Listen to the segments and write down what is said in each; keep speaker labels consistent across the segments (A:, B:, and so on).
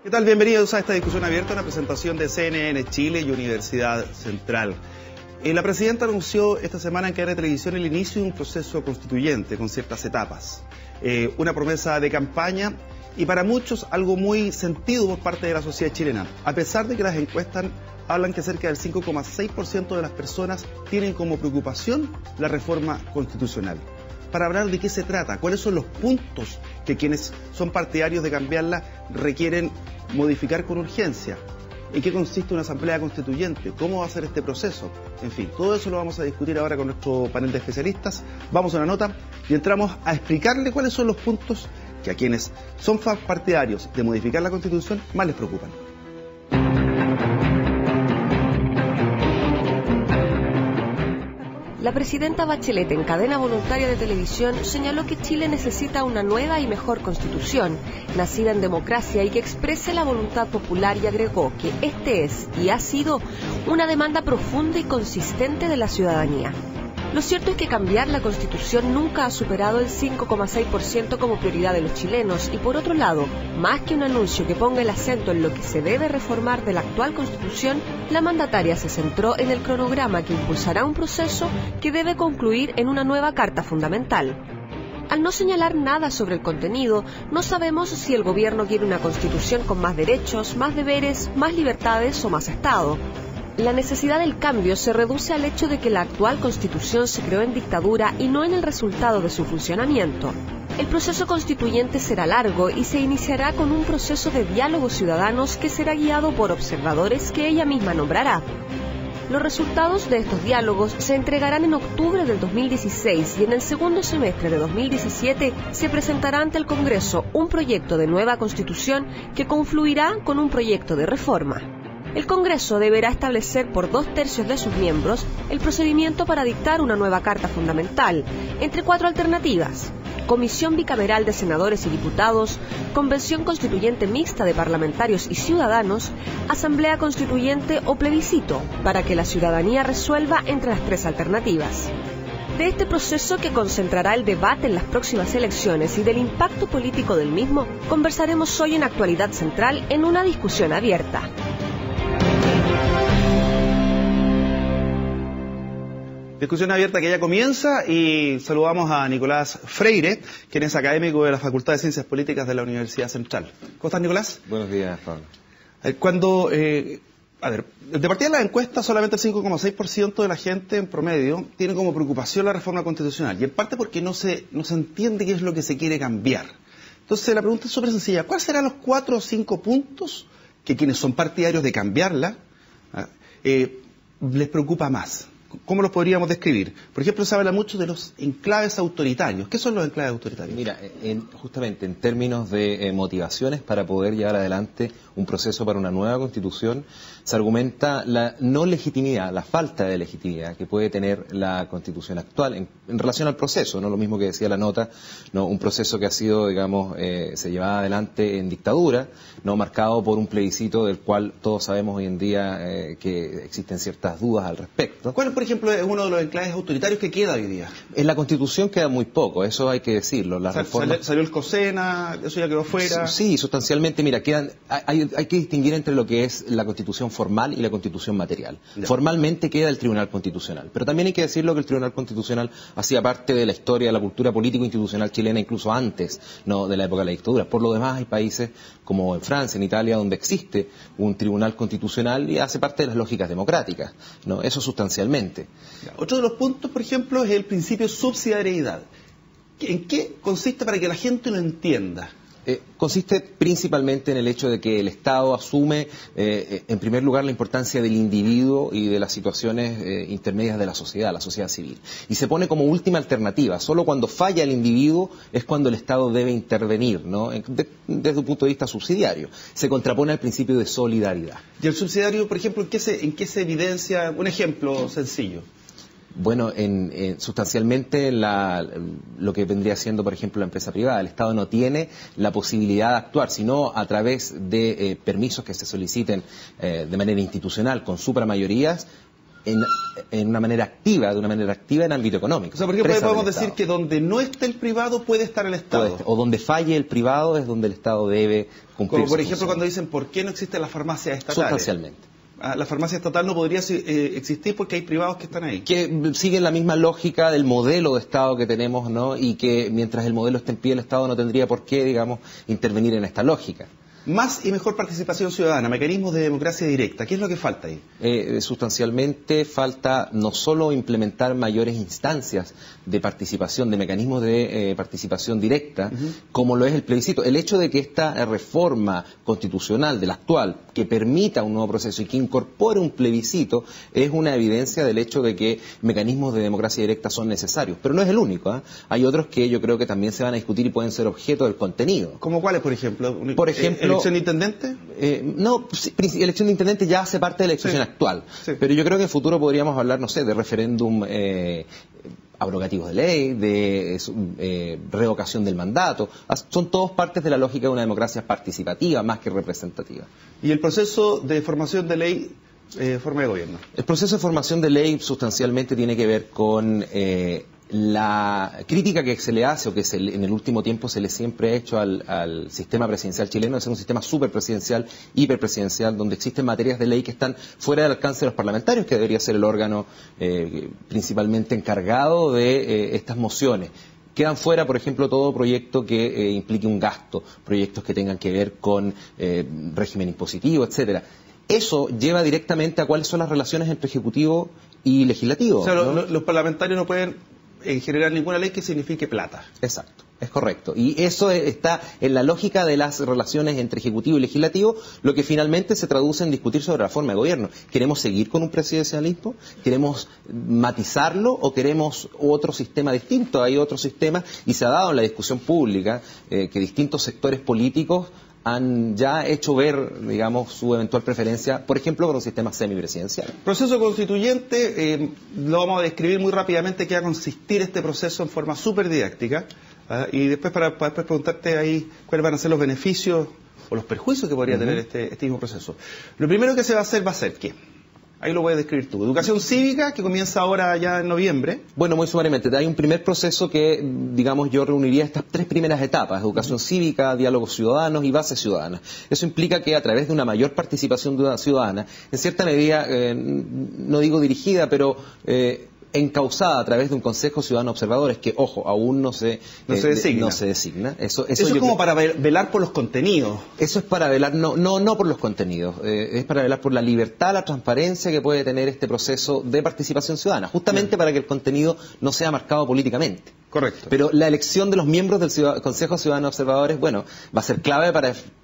A: ¿Qué tal? Bienvenidos a esta discusión abierta, una presentación de CNN Chile y Universidad Central. La presidenta anunció esta semana en cadena de televisión el inicio de un proceso constituyente con ciertas etapas. Una promesa de campaña y para muchos algo muy sentido por parte de la sociedad chilena, a pesar de que las encuestas hablan que cerca del 5,6% de las personas tienen como preocupación la reforma constitucional. Para hablar de qué se trata, cuáles son los puntos que quienes son partidarios de cambiarla requieren modificar con urgencia, en qué consiste una asamblea constituyente, cómo va a ser este proceso, en fin, todo eso lo vamos a discutir ahora con nuestro panel de especialistas. Vamos a una nota y entramos a explicarle cuáles son los puntos que a quienes son partidarios de modificar la Constitución más les preocupan.
B: La presidenta Bachelet, en cadena voluntaria de televisión, señaló que Chile necesita una nueva y mejor constitución, nacida en democracia y que exprese la voluntad popular, y agregó que este es y ha sido una demanda profunda y consistente de la ciudadanía. Lo cierto es que cambiar la Constitución nunca ha superado el 5,6% como prioridad de los chilenos y, por otro lado, más que un anuncio que ponga el acento en lo que se debe reformar de la actual Constitución, la mandataria se centró en el cronograma que impulsará un proceso que debe concluir en una nueva Carta Fundamental. Al no señalar nada sobre el contenido, no sabemos si el gobierno quiere una Constitución con más derechos, más deberes, más libertades o más Estado. La necesidad del cambio se reduce al hecho de que la actual Constitución se creó en dictadura y no en el resultado de su funcionamiento. El proceso constituyente será largo y se iniciará con un proceso de diálogos ciudadanos que será guiado por observadores que ella misma nombrará. Los resultados de estos diálogos se entregarán en octubre del 2016 y en el segundo semestre de 2017 se presentará ante el Congreso un proyecto de nueva Constitución que confluirá con un proyecto de reforma. El Congreso deberá establecer por 2/3 de sus miembros el procedimiento para dictar una nueva Carta Fundamental, entre 4 alternativas: Comisión Bicameral de Senadores y Diputados, Convención Constituyente Mixta de Parlamentarios y Ciudadanos, Asamblea Constituyente o plebiscito, para que la ciudadanía resuelva entre las 3 alternativas. De este proceso, que concentrará el debate en las próximas elecciones, y del impacto político del mismo, conversaremos hoy en Actualidad Central en una discusión abierta.
A: Discusión abierta que ya comienza y saludamos a Nicolás Freire, quien es académico de la Facultad de Ciencias Políticas de la Universidad Central. ¿Cómo estás, Nicolás?
C: Buenos días, Pablo.
A: De partida de la encuesta, solamente el 5,6% de la gente en promedio tiene como preocupación la reforma constitucional, y en parte porque no se entiende qué es lo que se quiere cambiar. Entonces la pregunta es súper sencilla: ¿cuáles serán los 4 o 5 puntos que quienes son partidarios de cambiarla les preocupa más? ¿Cómo los podríamos describir? Por ejemplo, se habla mucho de los enclaves autoritarios. ¿Qué son los enclaves autoritarios?
C: Mira, justamente en términos de motivaciones para poder llevar adelante un proceso para una nueva Constitución, se argumenta la no legitimidad, la falta de legitimidad que puede tener la Constitución actual en relación al proceso, no lo mismo que decía la nota, no un proceso que ha sido, digamos, se llevaba adelante en dictadura, no marcado por un plebiscito del cual todos sabemos hoy en día que existen ciertas dudas al respecto.
A: ¿Cuál, por ejemplo, es uno de los enclaves autoritarios que queda hoy día?
C: En la Constitución queda muy poco, eso hay que decirlo.
A: Salió el COSENA, eso ya quedó fuera.
C: Sí, sustancialmente, mira, hay que distinguir entre lo que es la Constitución formal y la Constitución material. Ya. Formalmente queda el Tribunal Constitucional, pero también hay que decirlo que el Tribunal Constitucional hacía parte de la historia de la cultura político-institucional chilena incluso antes, ¿no?, de la época de la dictadura. Por lo demás, hay países como en Francia, en Italia, donde existe un Tribunal Constitucional y hace parte de las lógicas democráticas, ¿no? Eso sustancialmente.
A: Otro de los puntos, por ejemplo, es el principio de subsidiariedad. ¿En qué consiste para que la gente lo entienda?
C: Consiste principalmente en el hecho de que el Estado asume, en primer lugar, la importancia del individuo y de las situaciones intermedias de la sociedad civil. Y se pone como última alternativa. Solo cuando falla el individuo es cuando el Estado debe intervenir, ¿no?, desde un punto de vista subsidiario. Se contrapone al principio de solidaridad.
A: ¿Y el subsidiario, por ejemplo, en qué se evidencia? Un ejemplo sencillo.
C: Bueno, sustancialmente lo que vendría siendo, por ejemplo, la empresa privada. El Estado no tiene la posibilidad de actuar, sino a través de permisos que se soliciten de manera institucional con supramayorías, en una manera activa, de una manera activa en ámbito económico.
A: O sea, por ejemplo, podemos decir que donde no esté el privado puede estar el Estado.
C: O donde falle el privado es donde el Estado debe cumplir.
A: Como por ejemplo cuando dicen, ¿por qué no existen las farmacias estatales?
C: Sustancialmente.
A: La farmacia estatal no podría existir porque hay privados que están ahí.
C: Que siguen la misma lógica del modelo de Estado que tenemos, ¿no? Y que mientras el modelo esté en pie, el Estado no tendría por qué, digamos, intervenir en esta lógica.
A: Más y mejor participación ciudadana, mecanismos de democracia directa. ¿Qué es lo que falta ahí?
C: Sustancialmente falta no solo implementar mayores instancias de participación, de mecanismos de participación directa, como lo es el plebiscito. El hecho de que esta reforma constitucional de la actual, que permita un nuevo proceso y que incorpore un plebiscito, es una evidencia del hecho de que mecanismos de democracia directa son necesarios. Pero no es el único, ¿eh? Hay otros que yo creo que también se van a discutir y pueden ser objeto del contenido.
A: ¿Cómo cuáles, por ejemplo?
C: Por ejemplo,
A: ¿elección de intendente?
C: No, elección de intendente ya hace parte de la discusión actual. Sí. Pero yo creo que en el futuro podríamos hablar, no sé, de referéndum abrogativos de ley, de revocación del mandato. Son todos partes de la lógica de una democracia participativa más que representativa.
A: ¿Y el proceso de formación de ley, forma de gobierno?
C: El proceso de formación de ley sustancialmente tiene que ver con la crítica que se le hace o que en el último tiempo se le siempre ha hecho al sistema presidencial chileno de ser un sistema superpresidencial, hiperpresidencial, donde existen materias de ley que están fuera del alcance de los parlamentarios, que debería ser el órgano principalmente encargado de estas mociones. Quedan fuera, por ejemplo, todo proyecto que implique un gasto, proyectos que tengan que ver con régimen impositivo, etcétera. Eso lleva directamente a cuáles son las relaciones entre ejecutivo y legislativo.
A: O sea, ¿no? Los parlamentarios no pueden generar ninguna ley que signifique plata.
C: Exacto, es correcto. Y eso está en la lógica de las relaciones entre ejecutivo y legislativo, lo que finalmente se traduce en discutir sobre la forma de gobierno. ¿Queremos seguir con un presidencialismo? ¿Queremos matizarlo o queremos otro sistema distinto? Hay otro sistema y se ha dado en la discusión pública que distintos sectores políticos han ya hecho ver, digamos, su eventual preferencia, por ejemplo, con un sistema semipresidencial.
A: Proceso constituyente, lo vamos a describir muy rápidamente, qué va a consistir este proceso en forma súper didáctica, y después para preguntarte ahí cuáles van a ser los beneficios o los perjuicios que podría tener este mismo proceso. Lo primero que se va a hacer, ¿qué? Ahí lo voy a describir tú. Educación cívica, que comienza ahora ya en noviembre.
C: Bueno, muy sumariamente. Hay un primer proceso que, digamos, yo reuniría estas tres primeras etapas: educación cívica, diálogos ciudadanos y bases ciudadanas. Eso implica que a través de una mayor participación ciudadana, en cierta medida, no digo dirigida, pero encausada a través de un Consejo Ciudadano Observadores que, ojo, aún no se designa. Eso
A: es como para velar por los contenidos.
C: Eso es para velar, no por los contenidos, es para velar por la libertad, la transparencia que puede tener este proceso de participación ciudadana, justamente para que el contenido no sea marcado políticamente.
A: Correcto.
C: Pero la elección de los miembros del Consejo Ciudadano Observadores, bueno, va a ser clave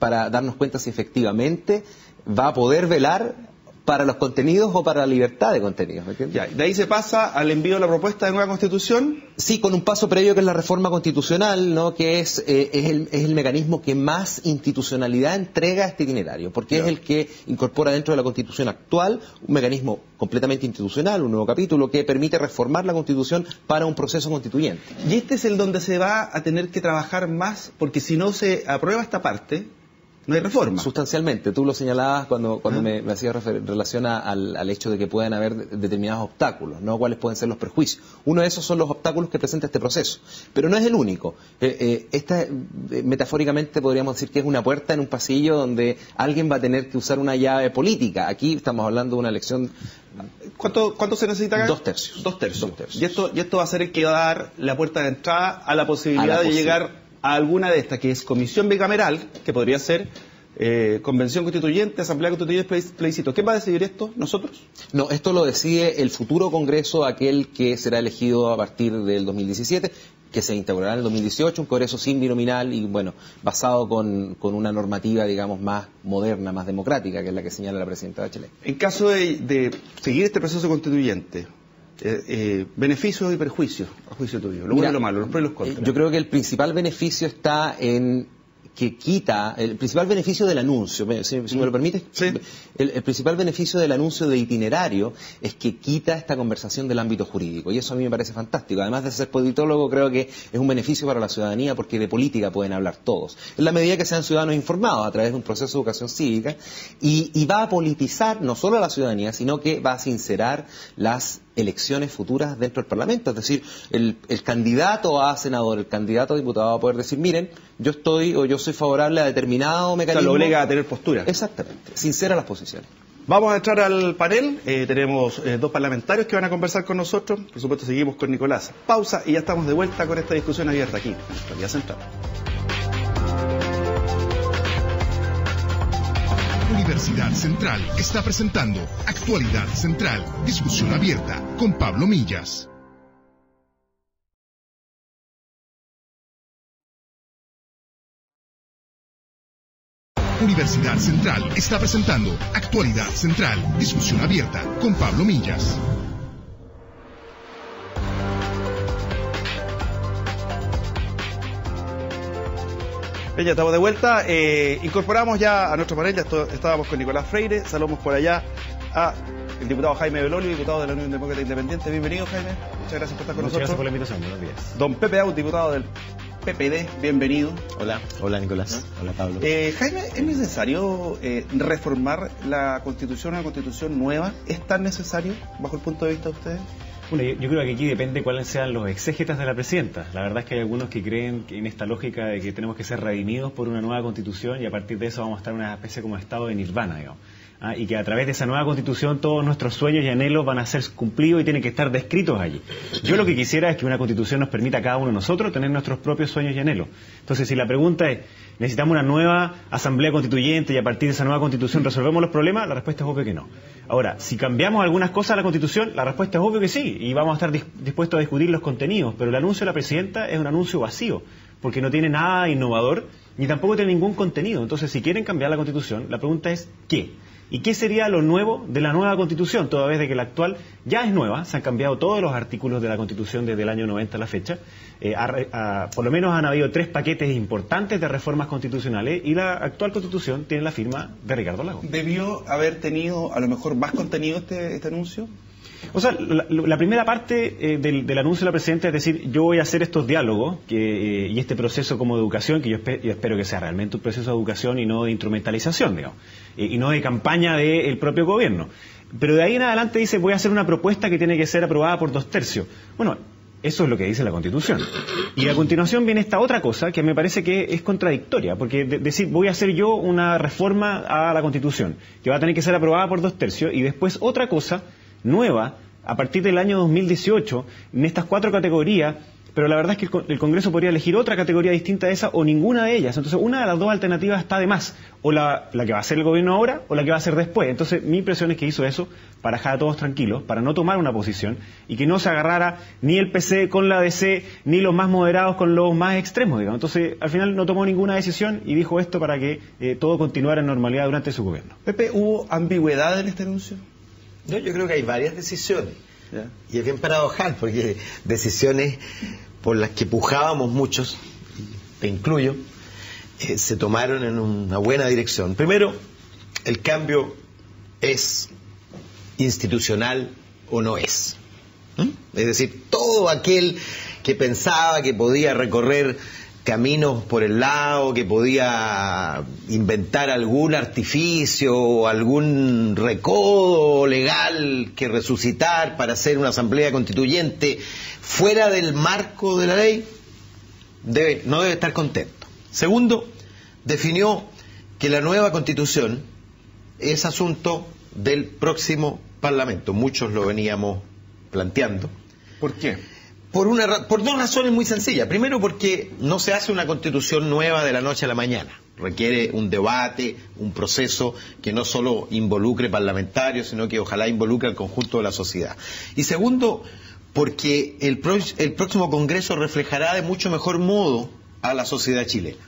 C: para darnos cuenta si efectivamente va a poder velar para los contenidos o para la libertad de contenidos.
A: Ya, de ahí se pasa al envío de la propuesta de nueva Constitución.
C: Sí, con un paso previo que es la reforma constitucional, ¿no? Que es el mecanismo que más institucionalidad entrega a este itinerario, porque es el que incorpora dentro de la Constitución actual un mecanismo completamente institucional, un nuevo capítulo que permite reformar la Constitución para un proceso constituyente.
A: Y este es el donde se va a tener que trabajar más, porque si no se aprueba esta parte, no hay reforma.
C: Sustancialmente. Tú lo señalabas cuando me hacías relación al hecho de que puedan haber determinados obstáculos, ¿no? ¿Cuáles pueden ser los perjuicios? Uno de esos son los obstáculos que presenta este proceso. Pero no es el único. Metafóricamente podríamos decir que es una puerta en un pasillo donde alguien va a tener que usar una llave política. Aquí estamos hablando de una elección.
A: ¿Cuánto se necesita acá?
C: 2 tercios.
A: 2 tercios. Y esto va a ser el que va a dar la puerta de entrada a la posibilidad de llegar a alguna de estas, que es comisión bicameral, que podría ser convención constituyente, asamblea constituyente, plebiscito. ¿Quién va a decidir esto? ¿Nosotros?
C: No, esto lo decide el futuro Congreso, aquel que será elegido a partir del 2017, que se instaurará en el 2018, un Congreso sin binominal y, bueno, basado con una normativa, digamos, más moderna, más democrática, que es la que señala la presidenta Bachelet.
A: En caso de seguir este proceso constituyente, beneficios y perjuicios, a juicio tuyo, lo bueno y lo malo, los pros y los contras.
C: Yo creo que el principal beneficio está en que quita el principal beneficio del anuncio, si me lo permite,
A: sí.
C: El principal beneficio del anuncio de itinerario es que quita esta conversación del ámbito jurídico, y eso a mí me parece fantástico. Además de ser politólogo, creo que es un beneficio para la ciudadanía, porque de política pueden hablar todos, en la medida que sean ciudadanos informados a través de un proceso de educación cívica, y va a politizar no solo a la ciudadanía, sino que va a sincerar las elecciones futuras dentro del Parlamento. Es decir, el candidato a senador, el candidato a diputado va a poder decir, miren, yo soy favorable a determinado mecanismo.
A: O sea, lo obliga a tener postura.
C: Exactamente, sincera las posiciones.
A: Vamos a entrar al panel. Tenemos dos parlamentarios que van a conversar con nosotros. Por supuesto, seguimos con Nicolás. Pausa y ya estamos de vuelta con esta discusión abierta aquí en Actualidad Central.
D: Universidad Central está presentando Actualidad Central, discusión abierta con Pablo Millas. Universidad Central está presentando Actualidad Central, discusión abierta con Pablo Millas.
A: Ya estamos de vuelta. Incorporamos ya a nuestro panel, ya estábamos con Nicolás Freire, saludamos por allá a el diputado Jaime Belolio, diputado de la Unión Demócrata Independiente. Bienvenido, Jaime. Muchas gracias por estar con nosotros.
E: Muchas gracias por la invitación. Buenos días.
A: Don Pepe Out, diputado del PPD. Bienvenido.
F: Hola. Hola, Nicolás. Hola, Pablo.
A: Jaime, ¿es necesario reformar la Constitución, una Constitución nueva? ¿Es tan necesario, bajo el punto de vista de ustedes?
E: Bueno, yo creo que aquí depende cuáles sean los exégetas de la presidenta. La verdad es que hay algunos que creen que en esta lógica de que tenemos que ser redimidos por una nueva constitución y a partir de eso vamos a estar en una especie como estado de nirvana, digamos. Y que a través de esa nueva constitución todos nuestros sueños y anhelos van a ser cumplidos y tienen que estar descritos allí. Yo lo que quisiera es que una constitución nos permita a cada uno de nosotros tener nuestros propios sueños y anhelos. Entonces, si la pregunta es, ¿necesitamos una nueva asamblea constituyente y a partir de esa nueva constitución resolvemos los problemas? La respuesta es obvio que no. Ahora, si cambiamos algunas cosas a la constitución, la respuesta es obvio que sí, y vamos a estar dispuestos a discutir los contenidos, pero el anuncio de la presidenta es un anuncio vacío, porque no tiene nada innovador, ni tampoco tiene ningún contenido. Entonces, si quieren cambiar la constitución, la pregunta es, ¿qué? ¿Y qué sería lo nuevo de la nueva Constitución? Toda vez de que la actual ya es nueva, se han cambiado todos los artículos de la Constitución desde el año 90 a la fecha. Por lo menos han habido 3 paquetes importantes de reformas constitucionales y la actual Constitución tiene la firma de Ricardo Lagos.
A: ¿Debió haber tenido a lo mejor más contenido este anuncio?
E: O sea, la primera parte del anuncio de la presidenta es decir, yo voy a hacer estos diálogos y este proceso como de educación, que yo espero que sea realmente un proceso de educación y no de instrumentalización, digamos, y no de campaña del propio gobierno. Pero de ahí en adelante dice, voy a hacer una propuesta que tiene que ser aprobada por 2/3. Bueno, eso es lo que dice la Constitución. Y a continuación viene esta otra cosa que me parece que es contradictoria, porque decir, voy a hacer yo una reforma a la Constitución, que va a tener que ser aprobada por 2/3, y después otra cosa nueva a partir del año 2018 en estas 4 categorías, pero la verdad es que el Congreso podría elegir otra categoría distinta a esa o ninguna de ellas. Entonces, una de las dos alternativas está de más, o la que va a hacer el gobierno ahora o la que va a hacer después. Entonces, mi impresión es que hizo eso para dejar a todos tranquilos, para no tomar una posición y que no se agarrara ni el PC con la DC, ni los más moderados con los más extremos, digamos. Entonces, al final no tomó ninguna decisión y dijo esto para que todo continuara en normalidad durante su gobierno.
A: Pepe, ¿hubo ambigüedad en este anuncio?
F: No, yo creo que hay varias decisiones. ¿Ya? Y es bien paradojal, porque decisiones por las que pujábamos muchos, te incluyo, se tomaron en una buena dirección. Primero, el cambio es institucional o no es. Es decir, todo aquel que pensaba que podía recorrer caminos por el lado, que podía inventar algún artificio o algún recodo legal que resucitar para hacer una asamblea constituyente fuera del marco de la ley, no debe estar contento. Segundo, definió que la nueva constitución es asunto del próximo Parlamento. Muchos lo veníamos planteando.
A: ¿Por qué?
F: Por 2 razones muy sencillas. Primero, porque no se hace una constitución nueva de la noche a la mañana. Requiere un debate, un proceso que no solo involucre parlamentarios, sino que ojalá involucre al conjunto de la sociedad. Y segundo, porque el próximo Congreso reflejará de mucho mejor modo a la sociedad chilena.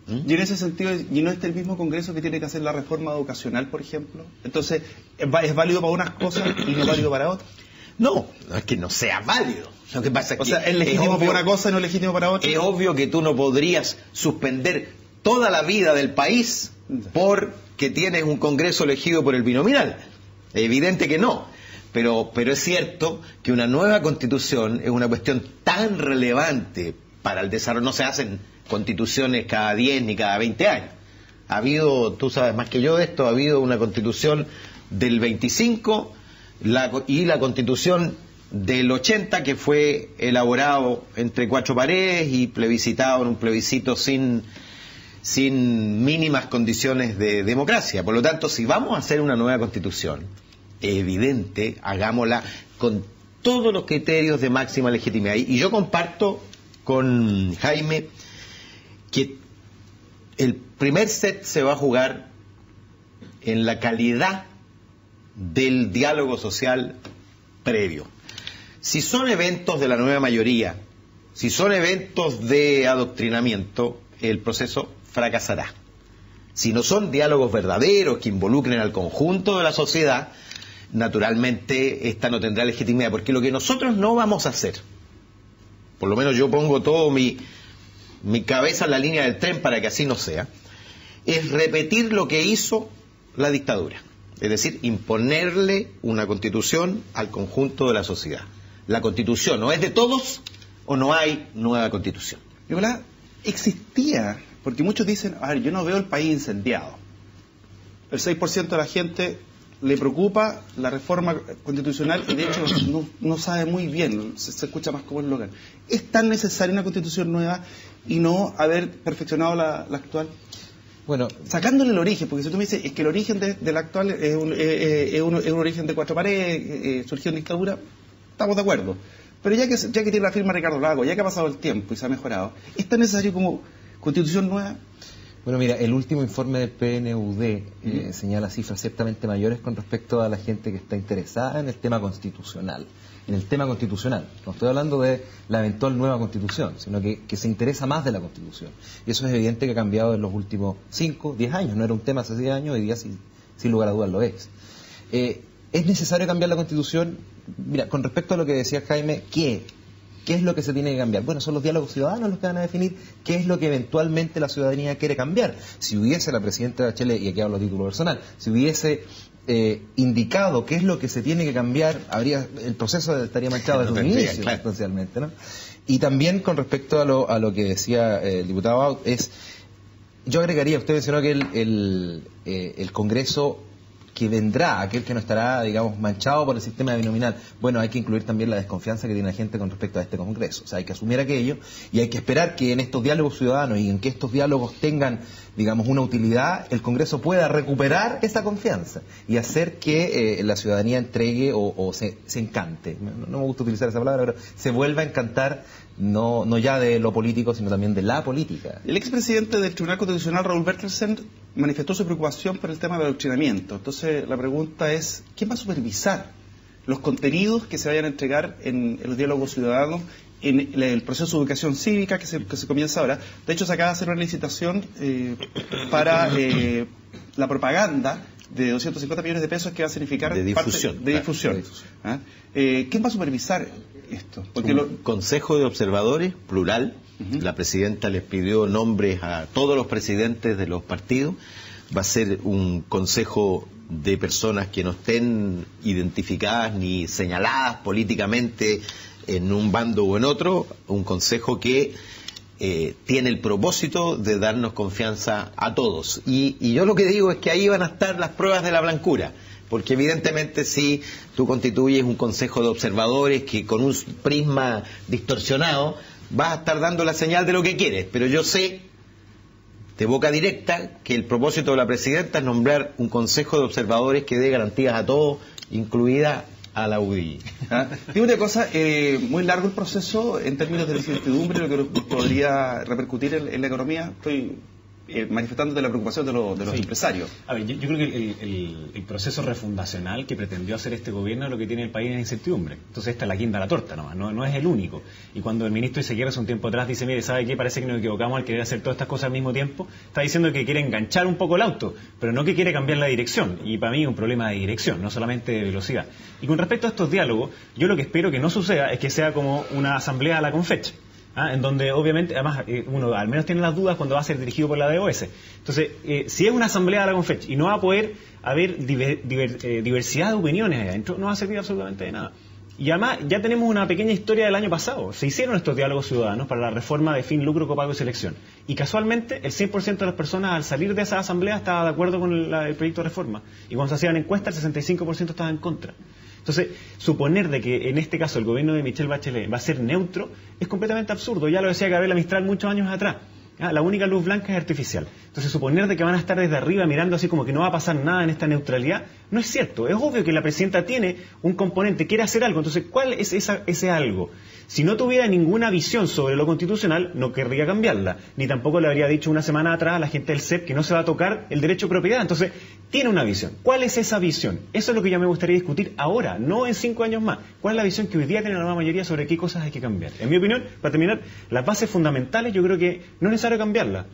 A: Y en ese sentido, ¿y no es el mismo Congreso que tiene que hacer la reforma educacional, por ejemplo? Entonces, ¿es válido para unas cosas y no válido para otras?
F: No, no es que no sea válido. Lo que pasa es que
A: es legítimo para una cosa y no legítimo para otra.
F: Es obvio que tú no podrías suspender toda la vida del país porque tienes un Congreso elegido por el binominal. Es evidente que no. Pero es cierto que una nueva constitución es una cuestión tan relevante para el desarrollo. No se hacen constituciones cada 10 ni cada 20 años. Ha habido, tú sabes más que yo de esto, ha habido una constitución del 25 y la constitución del 80 que fue elaborado entre cuatro paredes y plebiscitado en un plebiscito sin mínimas condiciones de democracia. Por lo tanto, si vamos a hacer una nueva constitución, es evidente, hagámosla con todos los criterios de máxima legitimidad. Y yo comparto con Jaime que el primer set se va a jugar en la calidad del diálogo social previo. Si son eventos de la nueva mayoría, si son eventos de adoctrinamiento, el proceso fracasará. Si no son diálogos verdaderos que involucren al conjunto de la sociedad, naturalmente esta no tendrá legitimidad, porque lo que nosotros no vamos a hacer, por lo menos yo pongo todo mi cabeza en la línea del tren para que así no sea, es repetir lo que hizo la dictadura, es decir, imponerle una constitución al conjunto de la sociedad. La constitución o es de todos o no hay nueva constitución.
A: Nicolás, existía, porque muchos dicen, a ver, yo no veo el país incendiado. El 6% de la gente le preocupa la reforma constitucional y de hecho no sabe muy bien, se escucha más como el eslogan. ¿Es tan necesaria una constitución nueva y no haber perfeccionado la actual?
C: Bueno,
A: sacándole el origen, porque si tú me dices es que el origen de la actual es un origen de cuatro paredes, surgió en dictadura, estamos de acuerdo. Pero ya que tiene la firma Ricardo Lagos, ya que ha pasado el tiempo y se ha mejorado, ¿es tan necesario como constitución nueva?
C: Bueno, mira, el último informe del PNUD señala cifras ciertamente mayores con respecto a la gente que está interesada en el tema constitucional. En el tema constitucional. No estoy hablando de la eventual nueva constitución, sino que se interesa más de la constitución. Y eso es evidente que ha cambiado en los últimos 5, 10 años. No era un tema hace 10 años, hoy día sin lugar a dudas lo es. ¿Es necesario cambiar la constitución? Mira, con respecto a lo que decía Jaime, ¿qué es lo que se tiene que cambiar? Bueno, son los diálogos ciudadanos los que van a definir qué es lo que eventualmente la ciudadanía quiere cambiar. Si hubiese la presidenta Bachelet, y aquí hablo a título personal, si hubiese indicado qué es lo que se tiene que cambiar, el proceso estaría manchado desde un inicio, claro, sustancialmente, ¿no? Y también con respecto a lo que decía el diputado Baut, yo agregaría, usted mencionó que el Congreso que vendrá, aquel que no estará, digamos, manchado por el sistema binominal, bueno, hay que incluir también la desconfianza que tiene la gente con respecto a este Congreso. O sea, hay que asumir aquello y hay que esperar que en estos diálogos ciudadanos y en que estos diálogos tengan, digamos, una utilidad, el Congreso pueda recuperar esa confianza y hacer que la ciudadanía entregue o se encante. No me gusta utilizar esa palabra, pero se vuelva a encantar no ya de lo político, sino también de la política.
A: El expresidente del Tribunal Constitucional, Raúl Bertelsen, manifestó su preocupación por el tema del adoctrinamiento. Entonces, la pregunta es, ¿quién va a supervisar los contenidos que se vayan a entregar en los diálogos ciudadanos, en el proceso de educación cívica que se comienza ahora? De hecho, se acaba de hacer una licitación para la propaganda de 250 millones de pesos que va a significar
F: de difusión.
A: ¿Ah? ¿Quién va a supervisar esto? Porque
F: Consejo de Observadores, plural. La presidenta les pidió nombres a todos los presidentes de los partidos. Va a ser un consejo de personas que no estén identificadas ni señaladas políticamente en un bando o en otro. Un consejo que tiene el propósito de darnos confianza a todos. Y yo lo que digo es que ahí van a estar las pruebas de la blancura. Porque evidentemente si tú constituyes un consejo de observadores que con un prisma distorsionado vas a estar dando la señal de lo que quieres, pero yo sé de boca directa que el propósito de la presidenta es nombrar un consejo de observadores que dé garantías a todos, incluida a la UDI.
A: Digo una cosa, muy largo el proceso en términos de incertidumbre, lo que podría repercutir en la economía. Estoy manifestándote la preocupación de los empresarios.
E: A ver, yo creo que el proceso refundacional que pretendió hacer este gobierno, lo que tiene el país es incertidumbre. Entonces esta es la guinda a la torta nomás, no es el único. Y cuando el ministro Iseguirre hace un tiempo atrás dice, mire, ¿sabe qué? Parece que nos equivocamos al querer hacer todas estas cosas al mismo tiempo. Está diciendo que quiere enganchar un poco el auto, pero no que quiere cambiar la dirección. Y para mí es un problema de dirección, no solamente de velocidad. Y con respecto a estos diálogos, yo lo que espero que no suceda es que sea como una asamblea a la Confecha. en donde obviamente, además, uno al menos tiene las dudas cuando va a ser dirigido por la DOS. Entonces, si es una asamblea de la CONFECH y no va a poder haber diversidad de opiniones ahí adentro, no va a servir absolutamente de nada. Y además, ya tenemos una pequeña historia del año pasado. Se hicieron estos diálogos ciudadanos para la reforma de fin, lucro, copago y selección. Y casualmente, el 100% de las personas al salir de esa asamblea estaba de acuerdo con el proyecto de reforma. Y cuando se hacían encuestas, el 65% estaba en contra. Entonces, suponer de que en este caso el gobierno de Michelle Bachelet va a ser neutro es completamente absurdo. Ya lo decía Gabriela Mistral muchos años atrás. La única luz blanca es artificial. Entonces, suponer de que van a estar desde arriba mirando así como que no va a pasar nada en esta neutralidad, no es cierto. Es obvio que la presidenta tiene un componente, quiere hacer algo. Entonces, ¿cuál es ese algo? Si no tuviera ninguna visión sobre lo constitucional, no querría cambiarla. Ni tampoco le habría dicho una semana atrás a la gente del CEP que no se va a tocar el derecho de propiedad. Entonces, tiene una visión. ¿Cuál es esa visión? Eso es lo que ya me gustaría discutir ahora, no en 5 años más. ¿Cuál es la visión que hoy día tiene la nueva mayoría sobre qué cosas hay que cambiar? En mi opinión, para terminar, las bases fundamentales yo creo que no es necesario cambiarlas.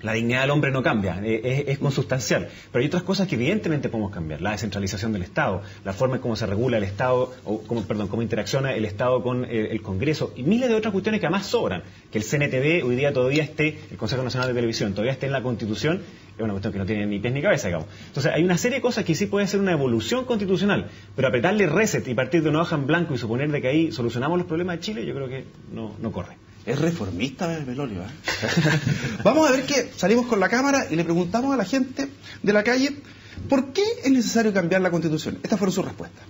E: La dignidad del hombre no cambia, es consustancial. Pero hay otras cosas que evidentemente podemos cambiar. La descentralización del Estado, la forma en cómo se regula el Estado, cómo interacciona el Estado con el Congreso, y miles de otras cuestiones que además sobran. Que el CNTV hoy día todavía esté, el Consejo Nacional de Televisión, todavía esté en la Constitución, es una cuestión que no tiene ni pies ni cabeza, digamos. Entonces hay una serie de cosas que sí puede ser una evolución constitucional, pero apretarle reset y partir de una hoja en blanco y suponer de que ahí solucionamos los problemas de Chile, yo creo que no corre.
A: Es reformista Belolio, Vamos a ver que salimos con la cámara y le preguntamos a la gente de la calle ¿por qué es necesario cambiar la Constitución? Estas fueron sus respuestas.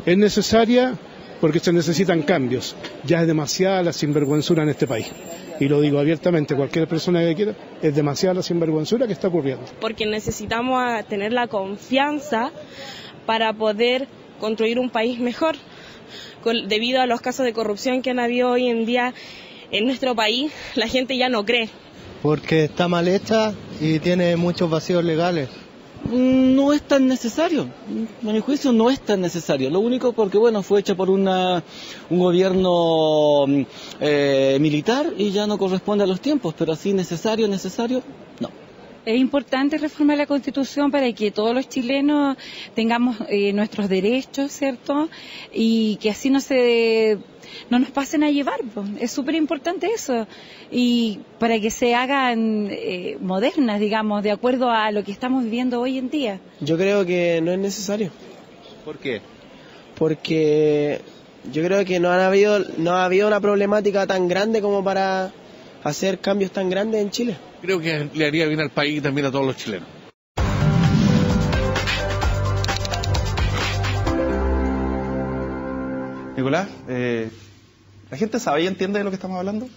G: Es necesaria porque se necesitan cambios. Ya es demasiada la sinvergüenzura en este país. Y lo digo abiertamente, cualquier persona que quiera, es demasiada la sinvergüenzura que está ocurriendo.
H: Porque necesitamos tener la confianza para poder construir un país mejor. Debido a los casos de corrupción que han habido hoy en día en nuestro país, la gente ya no cree.
I: Porque está mal hecha y tiene muchos vacíos legales.
J: No es tan necesario, a mi juicio no es tan necesario. Lo único porque, bueno, fue hecha por un gobierno militar y ya no corresponde a los tiempos, pero así necesario, no.
K: Es importante reformar la Constitución para que todos los chilenos tengamos nuestros derechos, ¿cierto? Y que así no nos pasen a llevar, pues. Es súper importante eso. Y para que se hagan modernas, digamos, de acuerdo a lo que estamos viviendo hoy en día.
L: Yo creo que no es necesario.
J: ¿Por qué?
L: Porque yo creo que no ha habido una problemática tan grande como para hacer cambios tan grandes en Chile.
M: Creo que le haría bien al país y también a todos los chilenos.
A: Nicolás, ¿la gente sabe y entiende de lo que estamos hablando?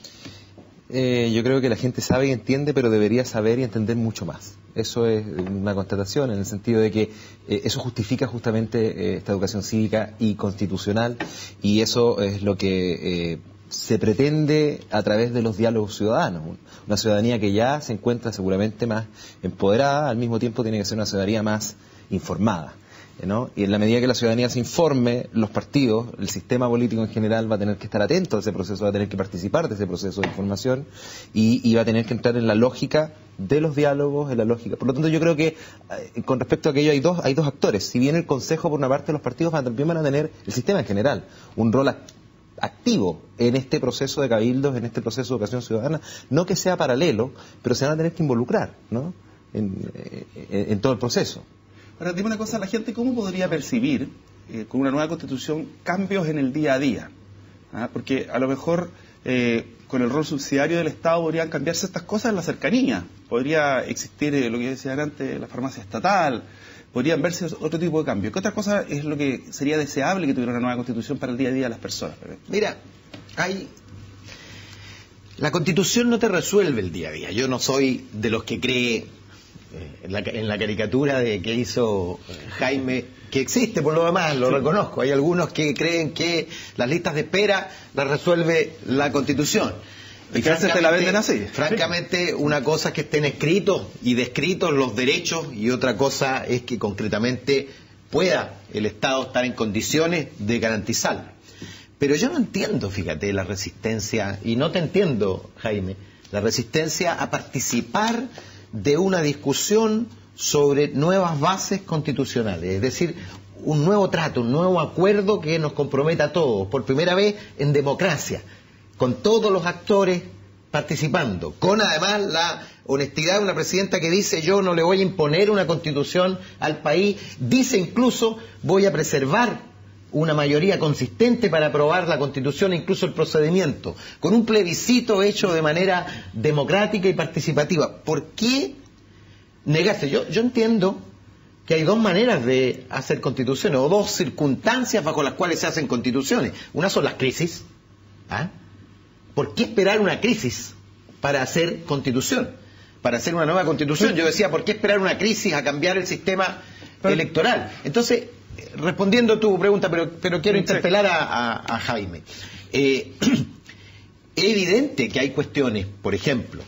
C: Yo creo que la gente sabe y entiende, pero debería saber y entender mucho más. Eso es una constatación en el sentido de que eso justifica justamente esta educación cívica y constitucional, y eso es lo que se pretende a través de los diálogos ciudadanos. Una ciudadanía que ya se encuentra seguramente más empoderada, al mismo tiempo tiene que ser una ciudadanía más informada, ¿no? Y en la medida que la ciudadanía se informe, los partidos, el sistema político en general va a tener que estar atento a ese proceso, va a tener que participar de ese proceso de información y va a tener que entrar en la lógica de los diálogos, en la lógica. Por lo tanto, yo creo que con respecto a aquello hay dos actores. Si bien el Consejo, por una parte, los partidos también van a tener, el sistema en general, un rol activo en este proceso de cabildos, en este proceso de educación ciudadana, no que sea paralelo, pero se van a tener que involucrar, ¿no? en todo el proceso.
A: Ahora, dime una cosa, la gente ¿cómo podría percibir con una nueva constitución cambios en el día a día? Porque a lo mejor con el rol subsidiario del Estado podrían cambiarse estas cosas en la cercanía. Podría existir lo que decían antes, la farmacia estatal, podrían verse otro tipo de cambios. ¿Qué otra cosa es lo que sería deseable que tuviera una nueva constitución para el día a día de las personas?
F: Mira, la constitución no te resuelve el día a día. Yo no soy de los que cree en la caricatura que hizo Jaime, que existe por lo demás, lo reconozco. Hay algunos que creen que las listas de espera las resuelve la Constitución. Y
A: te la venden así.
F: Francamente, una cosa es que estén escritos y descritos los derechos y otra cosa es que concretamente pueda el Estado estar en condiciones de garantizarlo. Pero yo no entiendo, fíjate, la resistencia, y no te entiendo, Jaime, la resistencia a participar de una discusión sobre nuevas bases constitucionales, es decir, un nuevo trato, un nuevo acuerdo que nos comprometa a todos, por primera vez en democracia, con todos los actores participando, con además la honestidad de una presidenta que dice: yo no le voy a imponer una constitución al país, dice incluso: voy a preservar una mayoría consistente para aprobar la constitución e incluso el procedimiento, con un plebiscito hecho de manera democrática y participativa. ¿Por qué negarse? Yo entiendo que hay dos maneras de hacer constituciones, o dos circunstancias bajo las cuales se hacen constituciones. Una son las crisis. ¿Por qué esperar una crisis para hacer constitución? Para hacer una nueva constitución. Yo decía, ¿por qué esperar una crisis a cambiar el sistema electoral? Entonces, respondiendo a tu pregunta, pero quiero interpelar a Jaime. Es evidente que hay cuestiones, por ejemplo,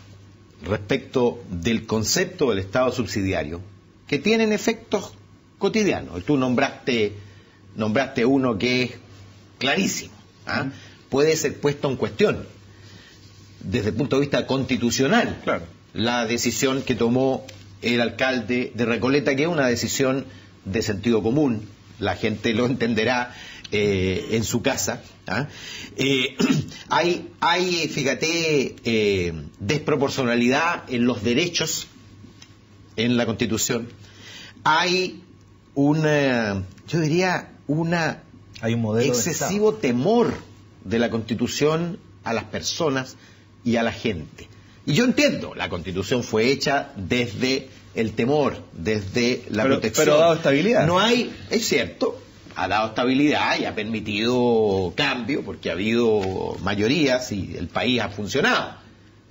F: respecto del concepto del Estado subsidiario, que tienen efectos cotidianos. Tú nombraste uno que es clarísimo. Puede ser puesto en cuestión desde el punto de vista constitucional. Claro. La decisión que tomó el alcalde de Recoleta, que es una decisión de sentido común, la gente lo entenderá en su casa. Hay, fíjate, desproporcionalidad en los derechos en la Constitución. Hay yo diría, hay un modelo excesivo temor de la Constitución a las personas y a la gente. Y yo entiendo, la Constitución fue hecha desde el temor, desde la protección.
A: Pero ha dado estabilidad.
F: No hay, es cierto, ha dado estabilidad y ha permitido cambio, porque ha habido mayorías y el país ha funcionado.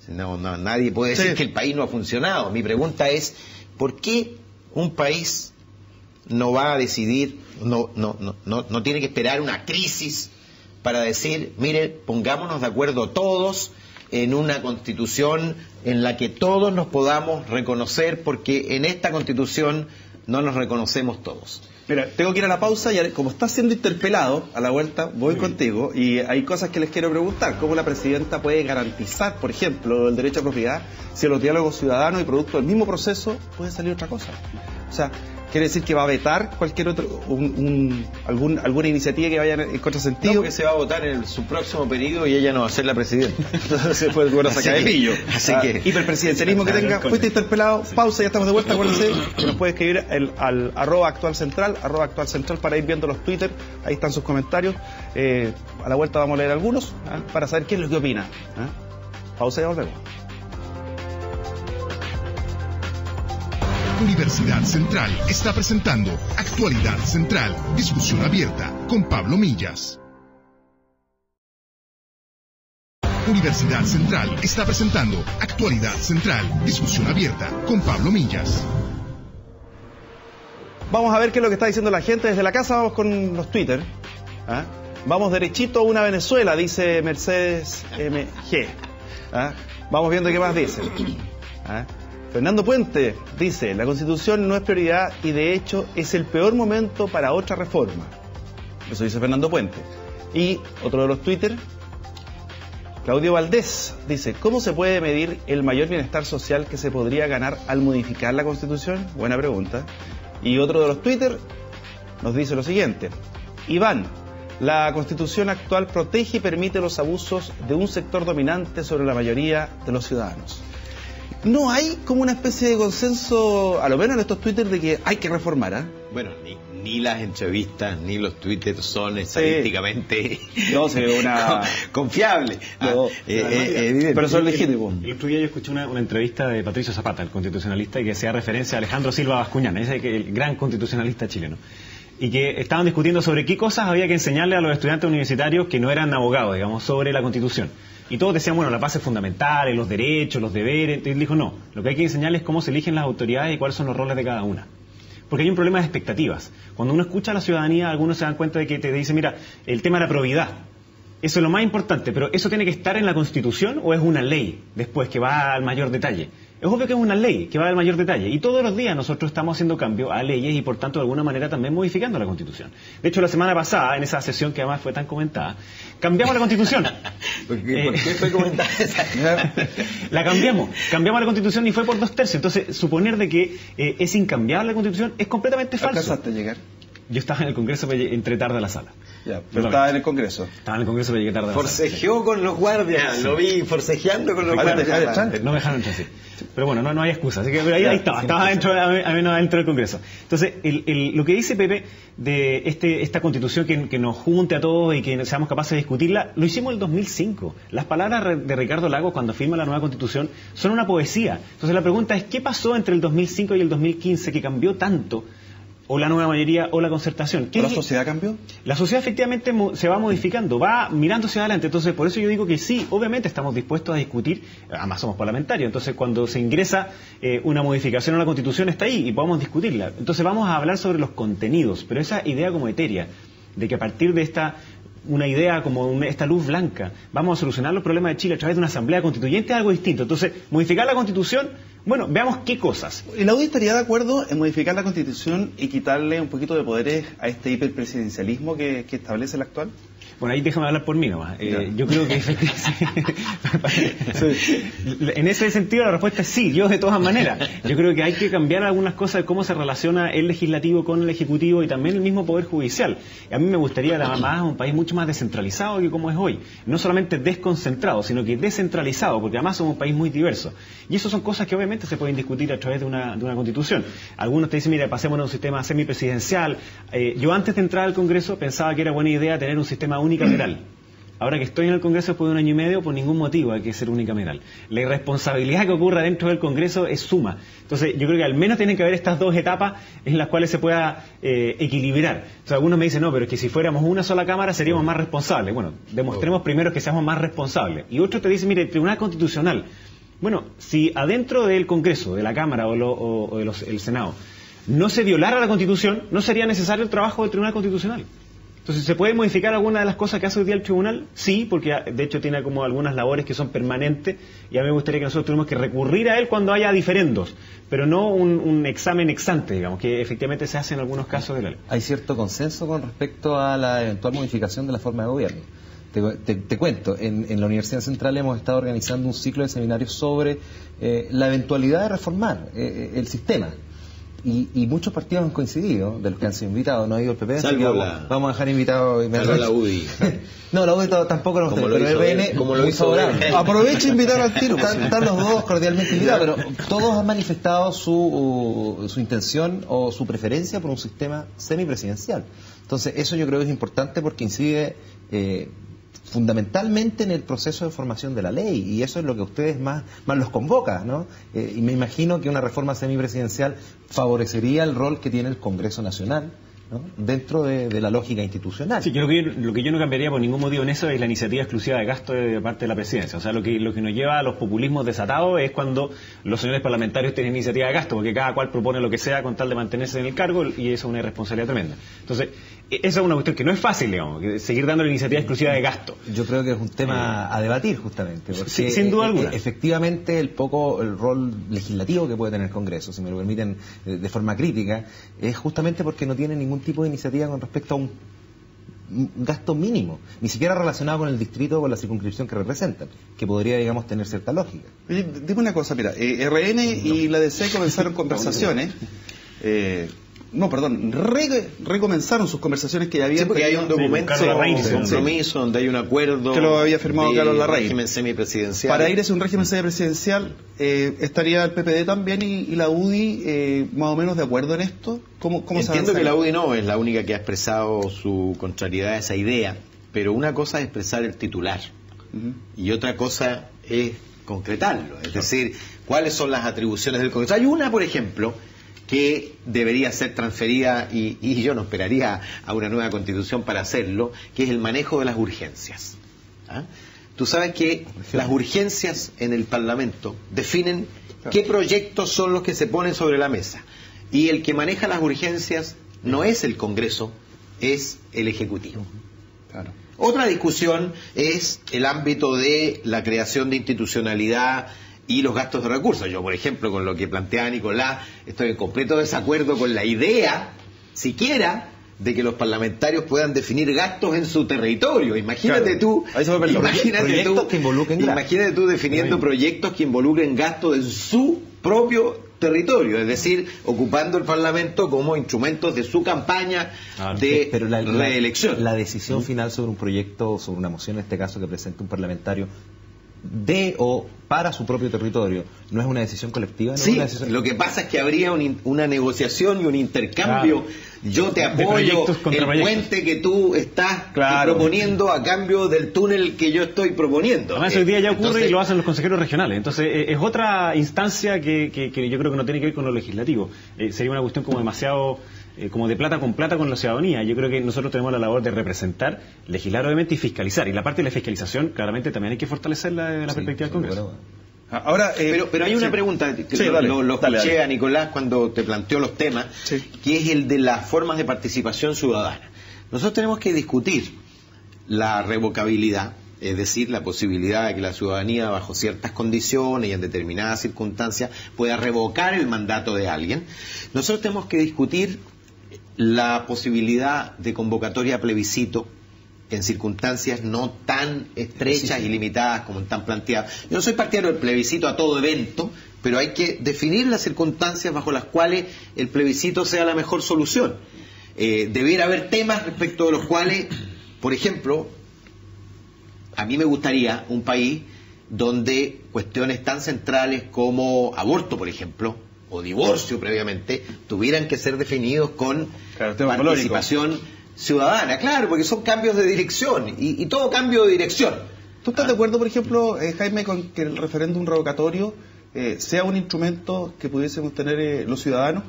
F: Nadie puede decir que el país no ha funcionado. Mi pregunta es, ¿por qué un país no va a decidir, no tiene que esperar una crisis para decir: mire, pongámonos de acuerdo todos en una constitución en la que todos nos podamos reconocer, porque en esta constitución no nos reconocemos todos?
A: Mira, tengo que ir a la pausa y como está siendo interpelado, a la vuelta voy contigo, y hay cosas que les quiero preguntar. ¿Cómo la presidenta puede garantizar, por ejemplo, el derecho a propiedad, si en los diálogos ciudadanos y producto del mismo proceso puede salir otra cosa? O sea, ¿quiere decir que va a vetar cualquier otro, alguna iniciativa que vaya en contrasentido?
F: No, porque se va a votar en su próximo periodo y ella no va a ser la presidenta.
A: Entonces puede sacar el pillo.
F: Así que
A: hiperpresidencialismo que tenga. Fuiste interpelado, pausa, ya estamos de vuelta. Acuérdense que nos puede escribir al @actualcentral para ir viendo los Twitter, ahí están sus comentarios. A la vuelta vamos a leer algunos para saber qué es lo que opina. Pausa y volvemos.
D: Universidad Central está presentando Actualidad Central, discusión abierta con Pablo Millas. Universidad Central está presentando Actualidad Central, discusión abierta con Pablo Millas.
A: Vamos a ver qué es lo que está diciendo la gente desde la casa. Vamos con los Twitter. Vamos derechito a una Venezuela, dice Mercedes MG. Vamos viendo qué más dice. Fernando Puente dice: la Constitución no es prioridad y de hecho es el peor momento para otra reforma. Eso dice Fernando Puente. Y otro de los Twitter, Claudio Valdés, dice: ¿cómo se puede medir el mayor bienestar social que se podría ganar al modificar la Constitución? Buena pregunta. Y otro de los Twitter nos dice lo siguiente: Iván, la Constitución actual protege y permite los abusos de un sector dominante sobre la mayoría de los ciudadanos. No hay como una especie de consenso, a lo menos en estos Twitter, de que hay que reformar,
F: Bueno, ni las entrevistas ni los Twitter son estadísticamente confiables.
E: Pero son legítimos. El otro día yo escuché una entrevista de Patricio Zapata, el constitucionalista, y que hacía referencia a Alejandro Silva Bascuñán, ese que el gran constitucionalista chileno, y que estaban discutiendo sobre qué cosas había que enseñarle a los estudiantes universitarios que no eran abogados, digamos, sobre la Constitución. Y todos decían, bueno, la paz es fundamental, los derechos, los deberes. Entonces él dijo, no, lo que hay que enseñarles es cómo se eligen las autoridades y cuáles son los roles de cada una. Porque hay un problema de expectativas. Cuando uno escucha a la ciudadanía, algunos se dan cuenta de que te dice, mira, el tema de la probidad, eso es lo más importante, pero ¿eso tiene que estar en la Constitución o es una ley después que va al mayor detalle? Es obvio que es una ley que va al mayor detalle y todos los días nosotros estamos haciendo cambios a leyes y por tanto de alguna manera también modificando la Constitución. De hecho, la semana pasada, en esa sesión que además fue tan comentada, cambiamos la Constitución.
F: ¿Por qué fue comentada esa?
E: La cambiamos la Constitución y fue por 2/3. Entonces, suponer de que es incambiable la Constitución es completamente falso.
A: ¿Alcanzaste a llegar?
E: Yo estaba en el Congreso, pero entré tarde a la sala.
A: Ya, pero estaba en el Congreso.
E: Estaba en el Congreso, pero llegué tarde a la sala.
F: Forcejeó con los guardias, lo vi forcejeando con los guardias.
E: No me dejaron entrar, sí. Pero bueno, no hay excusa. Así que pero ahí estaba dentro, a menos dentro del Congreso. Entonces, lo que dice Pepe de esta Constitución que nos junte a todos y que seamos capaces de discutirla, lo hicimos en el 2005. Las palabras de Ricardo Lagos cuando firma la nueva Constitución son una poesía. Entonces la pregunta es, ¿qué pasó entre el 2005 y el 2015 que cambió tanto? O la nueva mayoría o la concertación.
A: ¿La sociedad cambió?
E: La sociedad efectivamente se va modificando, va mirando hacia adelante. Entonces, por eso yo digo que sí, obviamente estamos dispuestos a discutir, además somos parlamentarios, entonces cuando se ingresa una modificación a la Constitución está ahí y podemos discutirla. Entonces vamos a hablar sobre los contenidos, pero esa idea como etérea, de que a partir de una idea como esta luz blanca, vamos a solucionar los problemas de Chile a través de una asamblea constituyente es algo distinto. Entonces, modificar la Constitución, bueno, veamos qué cosas.
A: ¿Y la UDI estaría de acuerdo en modificar la Constitución y quitarle un poquito de poderes a este hiperpresidencialismo que establece el actual?
E: Bueno, ahí déjame hablar por mí nomás. Yo creo que en ese sentido la respuesta es sí, yo de todas maneras. Yo creo que hay que cambiar algunas cosas de cómo se relaciona el legislativo con el ejecutivo y también el mismo poder judicial. A mí me gustaría además un país mucho más descentralizado que como es hoy. No solamente desconcentrado, sino que descentralizado, porque además somos un país muy diverso. Y eso son cosas que obviamente se pueden discutir a través de una constitución. Algunos te dicen, mira, pasemos a un sistema semipresidencial. Yo antes de entrar al Congreso pensaba que era buena idea tener un sistema unicameral. Ahora que estoy en el Congreso después de un año y medio, por ningún motivo hay que ser unicameral. La irresponsabilidad que ocurra dentro del Congreso es suma. Entonces, yo creo que al menos tienen que haber estas dos etapas en las cuales se pueda equilibrar. Entonces, algunos me dicen, no, pero es que si fuéramos una sola Cámara seríamos más responsables. Bueno, demostremos primero que seamos más responsables. Y otros te dicen, mire, el Tribunal Constitucional. Bueno, si adentro del Congreso, de la Cámara o el Senado, no se violara la Constitución, no sería necesario el trabajo del Tribunal Constitucional. Entonces, ¿se puede modificar alguna de las cosas que hace hoy día el tribunal? Sí, porque de hecho tiene como algunas labores que son permanentes y a mí me gustaría que nosotros tuviéramos que recurrir a él cuando haya diferendos, pero no un examen ex ante, digamos, que efectivamente se hace en algunos casos de la ley.
C: Hay cierto consenso con respecto a la eventual modificación de la forma de gobierno. Te cuento, en la Universidad Central hemos estado organizando un ciclo de seminarios sobre la eventualidad de reformar el sistema. Y muchos partidos han coincidido, de los que han sido invitados, no ha ido el PP, vamos a dejar invitados.
F: La UDI.
C: No, la UDI tampoco nos gusta, pero el RN
F: como lo hizo favorable.
A: Aprovecha invitar al tiro.
C: Están los dos cordialmente invitados, pero todos han manifestado su intención o su preferencia por un sistema semipresidencial. Entonces, eso yo creo que es importante porque incide fundamentalmente en el proceso de formación de la ley, y eso es lo que a ustedes más los convoca, ¿no? Y me imagino que una reforma semipresidencial favorecería el rol que tiene el Congreso Nacional, ¿no?, dentro de la lógica institucional.
E: Sí, lo que yo no cambiaría por ningún motivo en eso es la iniciativa exclusiva de gasto de parte de la presidencia. O sea, lo que nos lleva a los populismos desatados es cuando los señores parlamentarios tienen iniciativa de gasto, porque cada cual propone lo que sea con tal de mantenerse en el cargo, y eso es una irresponsabilidad tremenda. Entonces, esa es una cuestión que no es fácil, digamos, seguir dando la iniciativa exclusiva de gasto.
C: Yo creo que es un tema a debatir, justamente, porque
E: sí, sin duda alguna.
C: Efectivamente, el rol legislativo que puede tener el Congreso, si me lo permiten de forma crítica, es justamente porque no tiene ningún tipo de iniciativa con respecto a un gasto mínimo, ni siquiera relacionado con el distrito o con la circunscripción que representan, que podría, digamos, tener cierta lógica.
A: Oye, dime una cosa, mira, RN y la DC comenzaron conversaciones, recomenzaron sus conversaciones que ya habían.
F: Sí, porque hay un documento, un compromiso, donde hay un acuerdo
A: que lo había firmado Carlos Larraín.
F: Régimen semipresidencial.
A: Para ir hacia un régimen semipresidencial, ¿estaría el PPD también y la UDI más o menos de acuerdo en esto? ¿Cómo
F: Entiendo que la UDI no es la única que ha expresado su contrariedad a esa idea, pero una cosa es expresar el titular y otra cosa es concretarlo, es decir, cuáles son las atribuciones del Congreso. Hay una, por ejemplo, que debería ser transferida, y yo no esperaría a una nueva constitución para hacerlo, que es el manejo de las urgencias. Tú sabes que las urgencias en el Parlamento definen qué proyectos son los que se ponen sobre la mesa, y el que maneja las urgencias no es el Congreso, es el Ejecutivo.
A: Claro.
F: Otra discusión es el ámbito de la creación de institucionalidad y los gastos de recursos. Yo, por ejemplo, con lo que planteaba Nicolás, estoy en completo desacuerdo con la idea, siquiera, de que los parlamentarios puedan definir gastos en su territorio. Imagínate tú, imagínate tú definiendo proyectos que involucren gastos en su propio territorio, es decir, ocupando el Parlamento como instrumentos de su campaña de reelección.
C: La decisión final sobre un proyecto, sobre una moción, en este caso que presenta un parlamentario, de o para su propio territorio, ¿no es una decisión colectiva? ¿No?
F: Sí, lo que pasa es que habría una negociación y un intercambio. Yo te apoyo el puente que tú estás proponiendo a cambio del túnel que yo estoy proponiendo.
E: Además, hoy día ya ocurre y lo hacen los consejeros regionales. Entonces, es otra instancia que yo creo que no tiene que ver con lo legislativo. Sería una cuestión como demasiado... como de plata con la ciudadanía. Yo creo que nosotros tenemos la labor de representar, legislar obviamente y fiscalizar. Y la parte de la fiscalización, claramente, también hay que fortalecerla desde la perspectiva del Congreso.
F: Ahora, pero hay una pregunta, que lo escuché a Nicolás cuando te planteó los temas, que es el de las formas de participación ciudadana. Nosotros tenemos que discutir la revocabilidad, es decir, la posibilidad de que la ciudadanía, bajo ciertas condiciones y en determinadas circunstancias, pueda revocar el mandato de alguien. Nosotros tenemos que discutir la posibilidad de convocatoria a plebiscito en circunstancias no tan estrechas y limitadas como están planteadas. Yo no soy partidario del plebiscito a todo evento, pero hay que definir las circunstancias bajo las cuales el plebiscito sea la mejor solución. Debiera haber temas respecto de los cuales, por ejemplo, a mí me gustaría un país donde cuestiones tan centrales como aborto, por ejemplo, o divorcio previamente, tuvieran que ser definidos con participación ciudadana, claro, porque son cambios de dirección y todo cambio de dirección.
A: ¿Tú estás de acuerdo, por ejemplo, Jaime, con que el referéndum revocatorio sea un instrumento que pudiésemos tener los ciudadanos?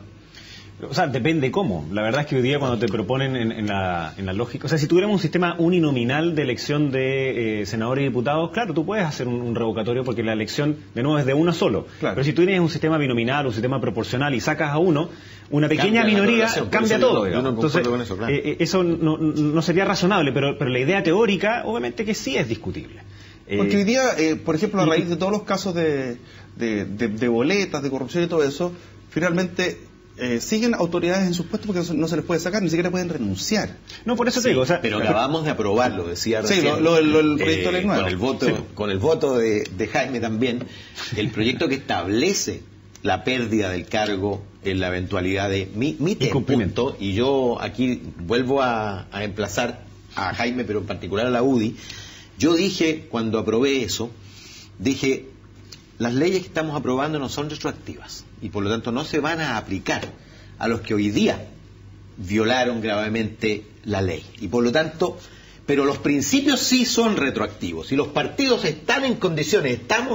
E: O sea, depende cómo. La verdad es que hoy día cuando te proponen en la lógica... O sea, si tuviéramos un sistema uninominal de elección de senadores y diputados, claro, tú puedes hacer un revocatorio porque la elección, de nuevo, es de uno solo. Claro. Pero si tú tienes un sistema binominal, un sistema proporcional y sacas a uno, una pequeña minoría cambia todo. Entonces, eso no sería razonable, pero la idea teórica, obviamente que sí es discutible.
A: Porque hoy día, por ejemplo, a raíz de todos los casos de boletas, de corrupción y todo eso, finalmente... siguen autoridades en sus puestos porque no se les puede sacar, ni siquiera pueden renunciar.
E: No, por eso te digo, o sea,
F: pero acabamos de aprobarlo, decía recién.
A: Sí, el proyecto de ley nuevo.
F: Con el voto de Jaime también, el proyecto que establece la pérdida del cargo en la eventualidad de mi punto, y yo aquí vuelvo a emplazar a Jaime, pero en particular a la UDI. Yo dije, cuando aprobé eso, dije, las leyes que estamos aprobando no son retroactivas y por lo tanto no se van a aplicar a los que hoy día violaron gravemente la ley. Y por lo tanto, pero los principios sí son retroactivos y los partidos estamos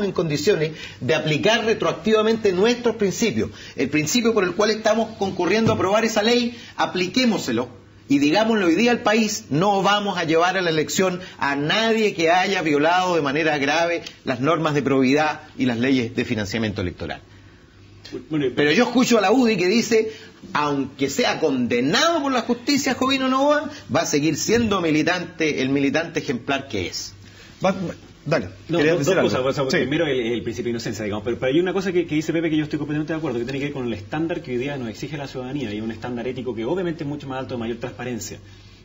F: en condiciones de aplicar retroactivamente nuestros principios. El principio por el cual estamos concurriendo a aprobar esa ley, apliquémoselo. Y digámosle hoy día al país, no vamos a llevar a la elección a nadie que haya violado de manera grave las normas de probidad y las leyes de financiamiento electoral. Pero yo escucho a la UDI que dice, aunque sea condenado por la justicia Jovino Novoa, va a seguir siendo el militante ejemplar que es.
A: Dale.
E: Dos cosas. Primero el principio de inocencia, digamos. Pero hay una cosa que dice Pepe que yo estoy completamente de acuerdo, que tiene que ver con el estándar que hoy día nos exige la ciudadanía, y un estándar ético que obviamente es mucho más alto, de mayor transparencia.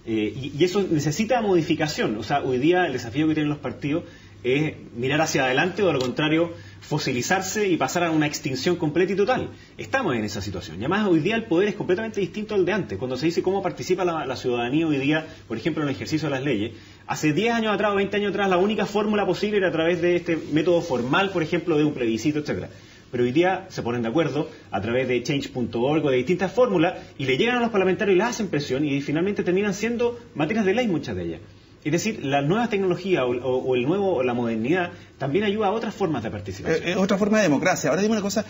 E: Y eso necesita modificación. O sea, hoy día el desafío que tienen los partidos es mirar hacia adelante o, a lo contrario, fosilizarse y pasar a una extinción completa y total. Estamos en esa situación. Y además, hoy día el poder es completamente distinto al de antes. Cuando se dice cómo participa la ciudadanía hoy día, por ejemplo, en el ejercicio de las leyes, hace 10 años atrás o 20 años atrás, la única fórmula posible era a través de este método formal, por ejemplo, de un plebiscito, etcétera. Pero hoy día se ponen de acuerdo a través de change.org o de distintas fórmulas y le llegan a los parlamentarios y les hacen presión y finalmente terminan siendo materias de ley muchas de ellas. Es decir, la nueva tecnología o la modernidad también ayuda a otras formas de participación.
A: Otra forma de democracia. Ahora dime una cosa,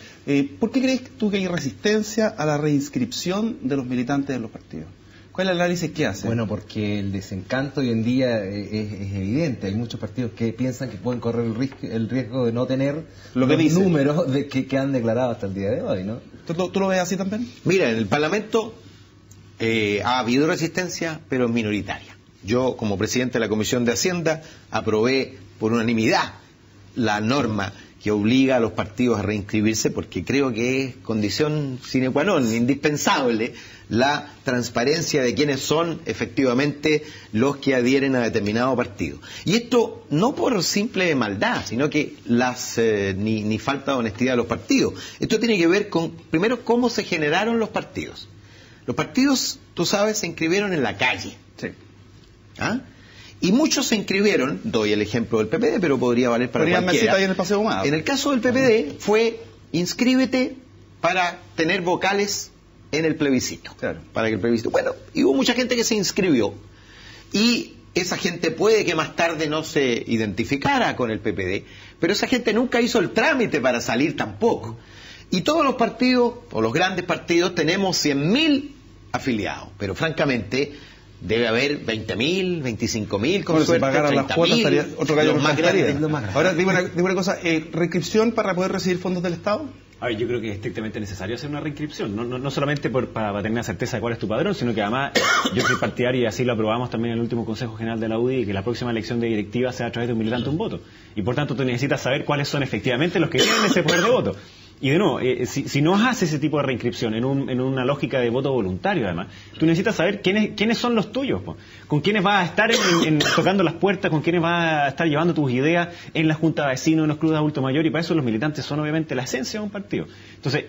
A: ¿por qué crees tú que hay resistencia a la reinscripción de los militantes de los partidos? ¿Cuál es el análisis que hace?
C: Bueno, porque el desencanto hoy en día es evidente. Hay muchos partidos que piensan que pueden correr el riesgo de no tener los números que han declarado hasta el día de hoy, ¿no?
A: ¿Tú lo ves así también?
F: Mira, en el Parlamento ha habido resistencia, pero es minoritaria. Yo, como presidente de la Comisión de Hacienda, aprobé por unanimidad la norma que obliga a los partidos a reinscribirse, porque creo que es condición sine qua non, indispensable, la transparencia de quiénes son efectivamente los que adhieren a determinado partido. Y esto no por simple maldad, sino que ni falta de honestidad de los partidos. Esto tiene que ver con, primero, cómo se generaron los partidos. Los partidos, tú sabes, se inscribieron en la calle.
A: Sí.
F: ¿Ah? Y muchos se inscribieron, doy el ejemplo del PPD, pero podría valer para cualquiera.
A: Ahí en el Paseo Humado.
F: En el caso del PPD fue, inscríbete para tener vocales en el plebiscito.
A: Claro.
F: Para que el plebiscito. Bueno, y hubo mucha gente que se inscribió. Y esa gente puede que más tarde no se identificara con el PPD, pero esa gente nunca hizo el trámite para salir tampoco. Y todos los partidos, o los grandes partidos, tenemos 100.000 afiliados, pero francamente debe haber 20.000, 25.000, con suerte,
A: si pagaran las cuotas estaría otro gallo
F: más grande.
A: Ahora, dime una cosa, ¿reinscripción para poder recibir fondos del Estado?
E: A ver, yo creo que es estrictamente necesario hacer una reinscripción, no solamente para tener la certeza de cuál es tu padrón, sino que además yo soy partidario, y así lo aprobamos también en el último Consejo General de la UDI, que la próxima elección de directiva sea a través de un militante un voto. Y por tanto tú necesitas saber cuáles son efectivamente los que tienen ese poder de voto. Y de nuevo, si no haces ese tipo de reinscripción en una lógica de voto voluntario, además, tú necesitas saber quiénes son los tuyos, po. Con quiénes vas a estar tocando las puertas, con quiénes vas a estar llevando tus ideas en la junta de vecinos, en los clubes de adulto mayor, y para eso los militantes son obviamente la esencia de un partido. Entonces,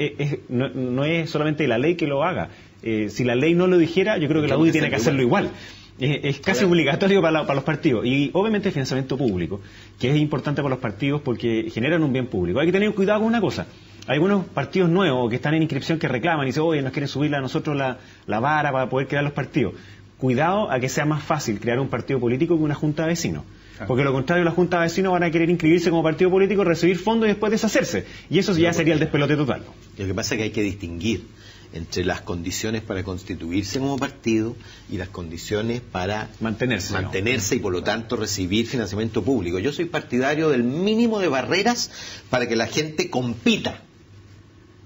E: no es solamente la ley que lo haga. Si la ley no lo dijera, yo creo que la UDI tiene que hacerlo igual. Es casi obligatorio para los partidos. Y obviamente el financiamiento público, que es importante para los partidos porque generan un bien público. Hay que tener cuidado con una cosa. Hay algunos partidos nuevos que están en inscripción que reclaman y dicen, oye, nos quieren subir a nosotros la vara para poder crear los partidos. Cuidado a que sea más fácil crear un partido político que una junta de vecinos. Porque lo contrario, la junta de vecinos van a querer inscribirse como partido político, recibir fondos y después deshacerse. Y eso ya sería el despelote total.
F: Lo que pasa es que hay que distinguir entre las condiciones para constituirse como partido y las condiciones para mantenerse y por lo tanto recibir financiamiento público. Yo soy partidario del mínimo de barreras para que la gente compita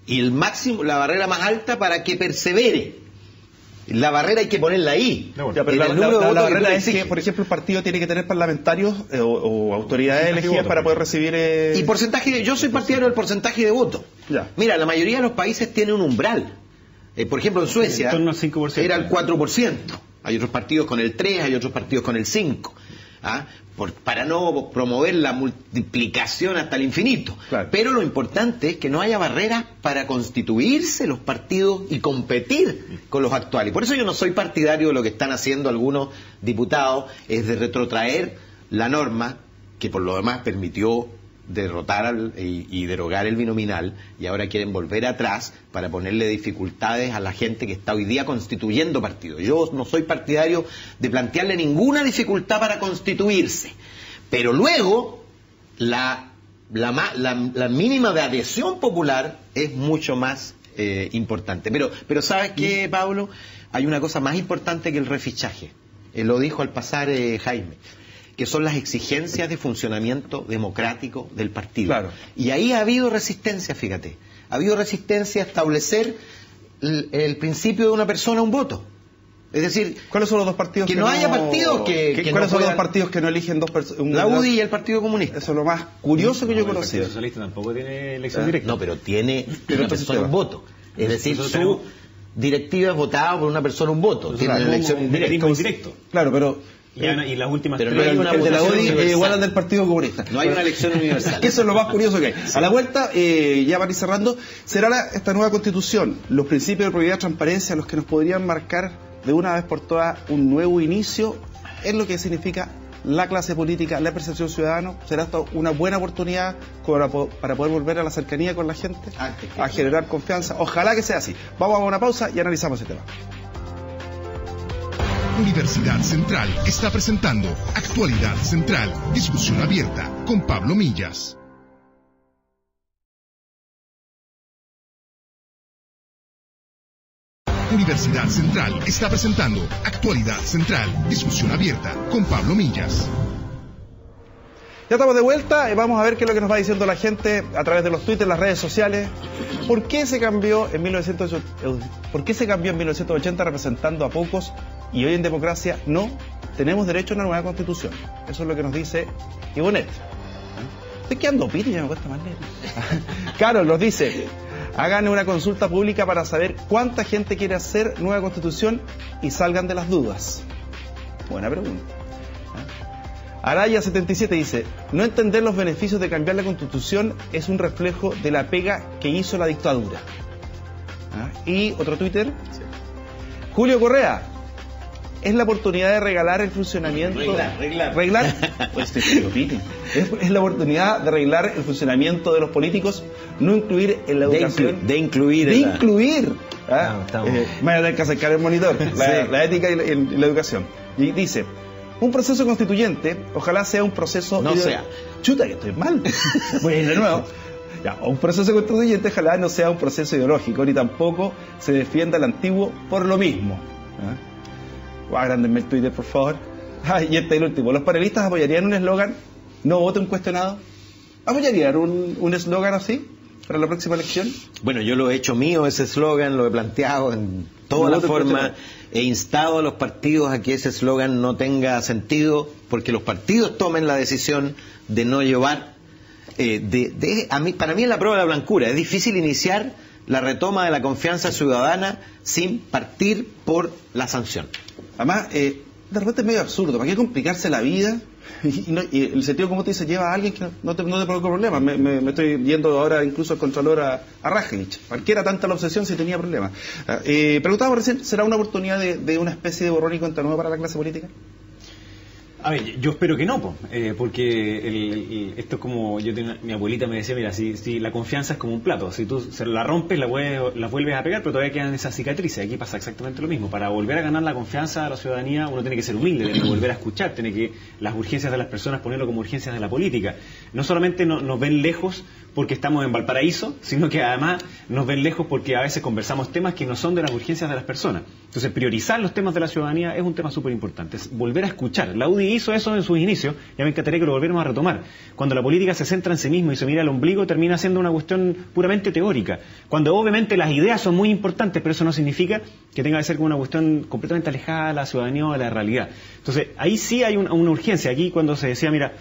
F: y el máximo, la barrera más alta para que persevere. La barrera hay que ponerla ahí.
A: Pero la barrera es que, por ejemplo, el partido tiene que tener parlamentarios o autoridades elegidas para poder recibir...
F: Y porcentaje, yo soy partidario del porcentaje de voto. Mira, la mayoría de los países tienen un umbral. Por ejemplo, en Suecia era el 4%. Hay otros partidos con el 3%, hay otros partidos con el 5%. Para no promover la multiplicación hasta el infinito. Claro. Pero lo importante es que no haya barreras para constituirse los partidos y competir con los actuales. Por eso yo no soy partidario de lo que están haciendo algunos diputados, es de retrotraer la norma que por lo demás permitió derrotar y derogar el binominal, y ahora quieren volver atrás para ponerle dificultades a la gente que está hoy día constituyendo partidos. Yo no soy partidario de plantearle ninguna dificultad para constituirse, pero luego la mínima de adhesión popular es mucho más importante. Pero ¿sabes qué, Pablo? Hay una cosa más importante que el refichaje. Lo dijo al pasar Jaime, que son las exigencias de funcionamiento democrático del partido. Claro. Y ahí ha habido resistencia, fíjate. Ha habido resistencia a establecer el principio de una persona, un voto. Es decir,
A: ¿cuáles son los dos partidos
F: que no haya partidos
A: ¿cuáles son los dos partidos que no eligen dos personas?
F: La UDI y el Partido Comunista.
A: Eso es lo más curioso que yo conocí.
E: El Partido Socialista tampoco tiene elección directa.
F: No, pero tiene una persona un voto. Es decir, su directiva es votada por una persona un voto. Tiene una elección
E: indirecto.
A: Claro, pero...
E: Y las últimas
F: pero no hay una
A: el de la UDI es igual al del Partido Comunista.
F: No hay una elección universal.
A: Eso es lo más curioso que hay. A la vuelta, ya para ir cerrando, será esta nueva Constitución, los principios de probidad y transparencia, los que nos podrían marcar de una vez por todas un nuevo inicio en lo que significa la clase política, la percepción ciudadana. ¿Será esto una buena oportunidad para poder volver a la cercanía con la gente, a generar confianza? Ojalá que sea así. Vamos a una pausa y analizamos el tema.
D: Universidad Central está presentando Actualidad Central, discusión abierta con Pablo Millas. Universidad Central está presentando Actualidad Central, discusión abierta con Pablo Millas.
A: Ya estamos de vuelta y vamos a ver qué es lo que nos va diciendo la gente a través de los tweets, las redes sociales. ¿Por qué se cambió en 1980 representando a pocos y hoy en democracia no? Tenemos derecho a una nueva constitución. Eso es lo que nos dice Ivonet. Estoy quedando pito y ya me cuesta más leer. Carol nos dice, hagan una consulta pública para saber cuánta gente quiere hacer nueva constitución y salgan de las dudas. Buena pregunta. Araya77 dice, no entender los beneficios de cambiar la constitución es un reflejo de la pega que hizo la dictadura. Y otro Twitter, sí. Julio Correa, es la oportunidad de regalar el funcionamiento... Reglar. Pues es la oportunidad de arreglar el funcionamiento de los políticos, no incluir en la educación...
F: De incluir.
A: Me voy a tener que acercar el monitor, la ética y la educación. Y dice... Un proceso constituyente, ojalá sea un proceso...
F: No sea.
A: Chuta, que estoy mal. Bueno, de nuevo. Ya, un proceso constituyente ojalá no sea un proceso ideológico, ni tampoco se defienda el antiguo por lo mismo. Agrándenme el Twitter, por favor. Y este es el último. ¿Los panelistas apoyarían un eslogan, no voten cuestionado? ¿Apoyarían un eslogan así para la próxima elección?
F: Bueno, yo lo he hecho mío, ese eslogan, lo he planteado en toda la forma... He instado a los partidos a que ese eslogan no tenga sentido, porque los partidos tomen la decisión de no llevar. Para mí es la prueba de la blancura. Es difícil iniciar la retoma de la confianza ciudadana sin partir por la sanción.
A: Además, de repente es medio absurdo. ¿Para qué complicarse la vida? Y el sentido común te dice, lleva a alguien que no te provoca problemas. Me estoy yendo ahora incluso al Contralor a Rajevich. ¿Para qué era tanta la obsesión si tenía problemas? Preguntaba recién, ¿será una oportunidad de una especie de borrón y cuenta nueva para la clase política?
E: A ver, yo espero que no, porque esto es como mi abuelita me decía, mira, si la confianza es como un plato, si tú se la rompes, la vuelves a pegar, pero todavía quedan esas cicatrices. Aquí pasa exactamente lo mismo. Para volver a ganar la confianza de la ciudadanía, uno tiene que ser humilde, tiene que volver a escuchar, tiene que las urgencias de las personas ponerlo como urgencias de la política. No solamente nos ven lejos porque estamos en Valparaíso, sino que además nos ven lejos porque a veces conversamos temas que no son de las urgencias de las personas. Entonces, priorizar los temas de la ciudadanía es un tema súper importante, es volver a escuchar. La UDI hizo eso en sus inicios, ya me encantaría que lo volviéramos a retomar. Cuando la política se centra en sí mismo y se mira al ombligo, termina siendo una cuestión puramente teórica. Cuando obviamente las ideas son muy importantes, pero eso no significa que tenga que ser como una cuestión completamente alejada de la ciudadanía o de la realidad. Entonces, ahí sí hay una urgencia. Aquí cuando se decía, mira,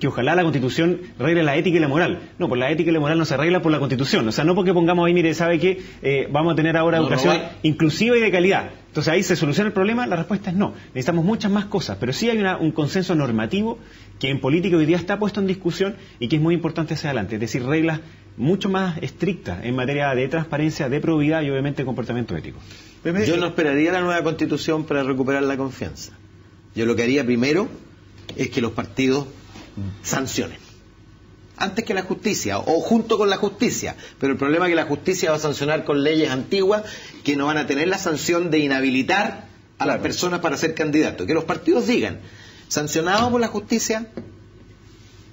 E: que ojalá la Constitución regle la ética y la moral. No, pues la ética y la moral no se arregla por la Constitución. O sea, no porque pongamos ahí, mire, ¿sabe qué? Vamos a tener ahora educación inclusiva y de calidad. Entonces ahí se soluciona el problema. La respuesta es no. Necesitamos muchas más cosas. Pero sí hay un consenso normativo que en política hoy día está puesto en discusión y que es muy importante hacia adelante. Es decir, reglas mucho más estrictas en materia de transparencia, de probidad y obviamente de comportamiento ético.
F: Yo no esperaría la nueva Constitución para recuperar la confianza. Yo lo que haría primero es que los partidos sancionen antes que la justicia o junto con la justicia, pero el problema es que la justicia va a sancionar con leyes antiguas que no van a tener la sanción de inhabilitar a las personas para ser candidatos. Que los partidos digan, sancionado por la justicia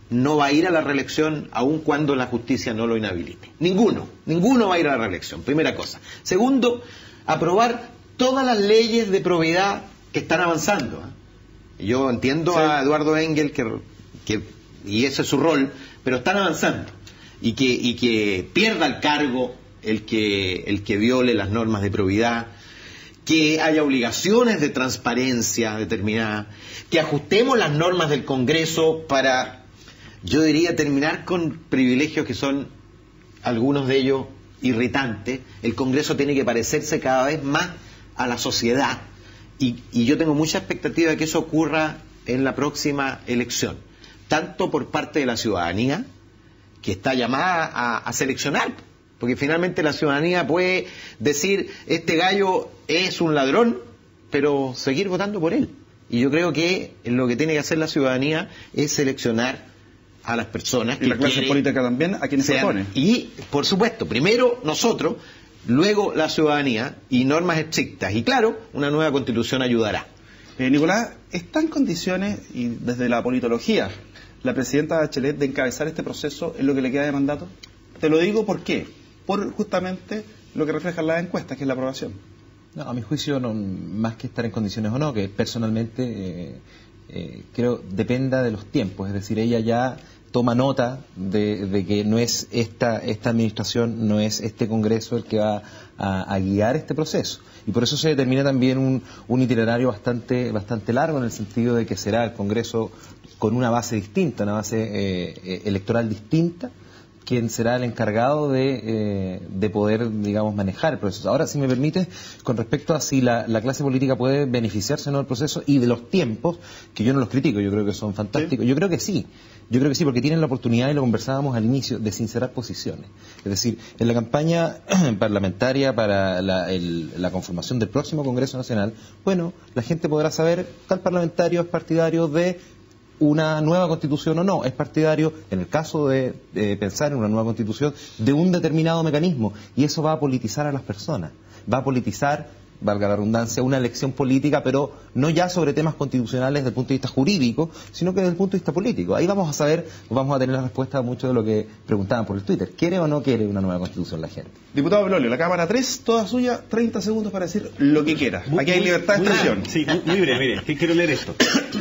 F: no va a ir a la reelección aun cuando la justicia no lo inhabilite. Ninguno va a ir a la reelección, primera cosa. Segundo, aprobar todas las leyes de probidad que están avanzando. Yo entiendo a Eduardo Engel y ese es su rol, pero están avanzando y que pierda el cargo el que viole las normas de probidad, que haya obligaciones de transparencia determinadas, que ajustemos las normas del Congreso para, yo diría, terminar con privilegios que son algunos de ellos irritantes. El Congreso tiene que parecerse cada vez más a la sociedad y yo tengo mucha expectativa de que eso ocurra en la próxima elección, tanto por parte de la ciudadanía, que está llamada a seleccionar, porque finalmente la ciudadanía puede decir, este gallo es un ladrón, pero seguir votando por él. Y yo creo que lo que tiene que hacer la ciudadanía es seleccionar a las personas que
A: y la clase política también, a quienes se opone.
F: Y, por supuesto, primero nosotros, luego la ciudadanía y normas estrictas. Y claro, una nueva constitución ayudará.
A: Nicolás, ¿está en condiciones, y desde la politología, la presidenta Bachelet de encabezar este proceso en lo que le queda de mandato? Te lo digo ¿por qué? Por justamente lo que reflejan las encuestas, que es la aprobación.
C: No, a mi juicio, no, más que estar en condiciones o no, que personalmente creo dependa de los tiempos. Es decir, ella ya toma nota de que no es esta administración, no es este Congreso el que va a guiar este proceso. Y por eso se determina también un itinerario bastante largo, en el sentido de que será el Congreso con una base distinta, una base electoral distinta, quien será el encargado de poder, digamos, manejar el proceso. Ahora, si me permite, con respecto a si la clase política puede beneficiarse o no del proceso y de los tiempos, que yo no los critico, yo creo que son fantásticos, yo creo que sí, porque tienen la oportunidad, y lo conversábamos al inicio, de sincerar posiciones. Es decir, en la campaña parlamentaria para la conformación del próximo Congreso Nacional, bueno, la gente podrá saber tal parlamentario es partidario de una nueva constitución o no, es partidario, en el caso de pensar en una nueva constitución, de un determinado mecanismo, y eso va a politizar a las personas, va a politizar, valga la redundancia, una elección política, pero no ya sobre temas constitucionales desde el punto de vista jurídico, sino que desde el punto de vista político. Ahí vamos a saber, vamos a tener la respuesta a mucho de lo que preguntaban por el Twitter. ¿Quiere o no quiere una nueva constitución la gente?
A: Diputado Belolio, la Cámara 3, toda suya, 30 segundos para decir lo que quiera. Aquí hay libertad de expresión.
E: Sí, muy breve, mire, quiero leer esto.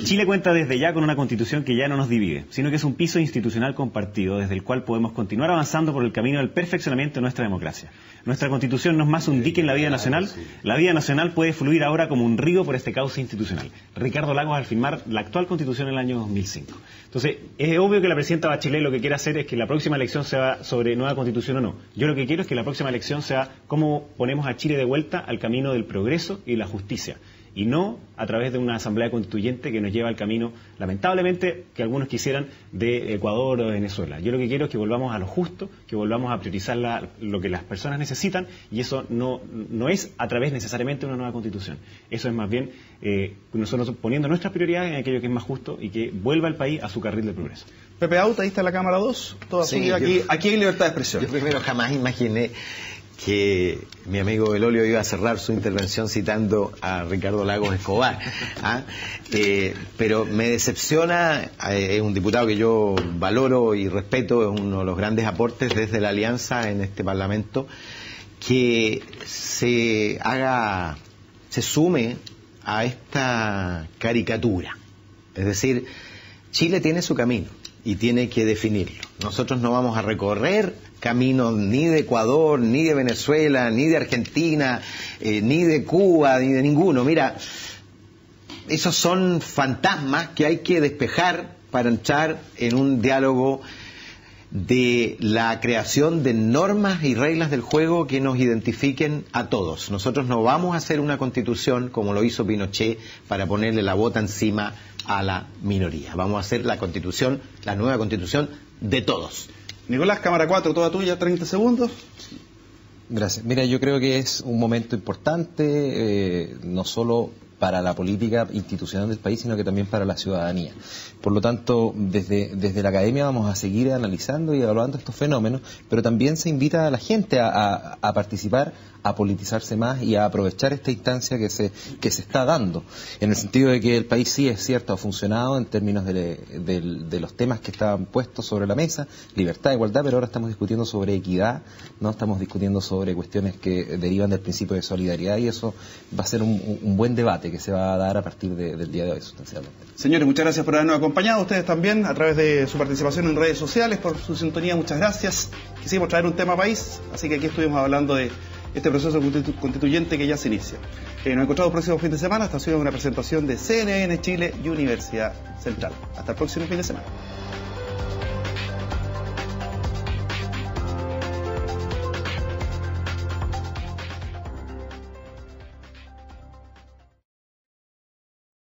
E: Chile cuenta desde ya con una constitución que ya no nos divide, sino que es un piso institucional compartido desde el cual podemos continuar avanzando por el camino del perfeccionamiento de nuestra democracia. Nuestra constitución no es más un dique en la vida nacional, la vida nacional puede fluir ahora como un río por este cauce institucional. Ricardo Lagos al firmar la actual constitución en el año 2005. Entonces, es obvio que la presidenta Bachelet lo que quiere hacer es que la próxima elección sea sobre nueva constitución o no. Yo lo que quiero es que la próxima elección sea cómo ponemos a Chile de vuelta al camino del progreso y la justicia, y no a través de una asamblea constituyente que nos lleva al camino, lamentablemente, que algunos quisieran, de Ecuador o de Venezuela. Yo lo que quiero es que volvamos a lo justo, que volvamos a priorizar lo que las personas necesitan, y eso no es a través necesariamente de una nueva constitución. Eso es más bien nosotros poniendo nuestras prioridades en aquello que es más justo y que vuelva al país a su carril de progreso.
A: Pepe Auta, ahí está la Cámara 2, toda suya, aquí hay libertad de expresión.
F: Yo primero jamás imaginé que mi amigo Belolio iba a cerrar su intervención citando a Ricardo Lagos Escobar. Pero me decepciona, es un diputado que yo valoro y respeto, es uno de los grandes aportes desde la Alianza en este Parlamento, que se sume a esta caricatura. Es decir, Chile tiene su camino y tiene que definirlo. Nosotros no vamos a recorrer caminos ni de Ecuador, ni de Venezuela, ni de Argentina, ni de Cuba, ni de ninguno. Mira, esos son fantasmas que hay que despejar para entrar en un diálogo de la creación de normas y reglas del juego que nos identifiquen a todos. Nosotros no vamos a hacer una constitución como lo hizo Pinochet para ponerle la bota encima a la minoría. Vamos a hacer la constitución, la nueva constitución de todos.
A: Nicolás, Cámara 4, toda tuya, 30 segundos.
C: Gracias. Mira, yo creo que es un momento importante, no solo para la política institucional del país, sino que también para la ciudadanía. Por lo tanto, desde la academia vamos a seguir analizando y evaluando estos fenómenos, pero también se invita a la gente a participar, a politizarse más y a aprovechar esta instancia que se está dando, en el sentido de que el país sí, es cierto, ha funcionado en términos de los temas que estaban puestos sobre la mesa, libertad, igualdad, pero ahora estamos discutiendo sobre equidad, no estamos discutiendo sobre cuestiones que derivan del principio de solidaridad, y eso va a ser un buen debate que se va a dar a partir del día de hoy, sustancialmente.
A: Señores, muchas gracias por habernos acompañado, ustedes también, a través de su participación en redes sociales, por su sintonía, muchas gracias. Quisimos traer un tema país, así que aquí estuvimos hablando de este proceso constituyente que ya se inicia. Nos encontramos el próximo fin de semana. Esta ha sido una presentación de CNN Chile y Universidad Central. Hasta el próximo fin de semana.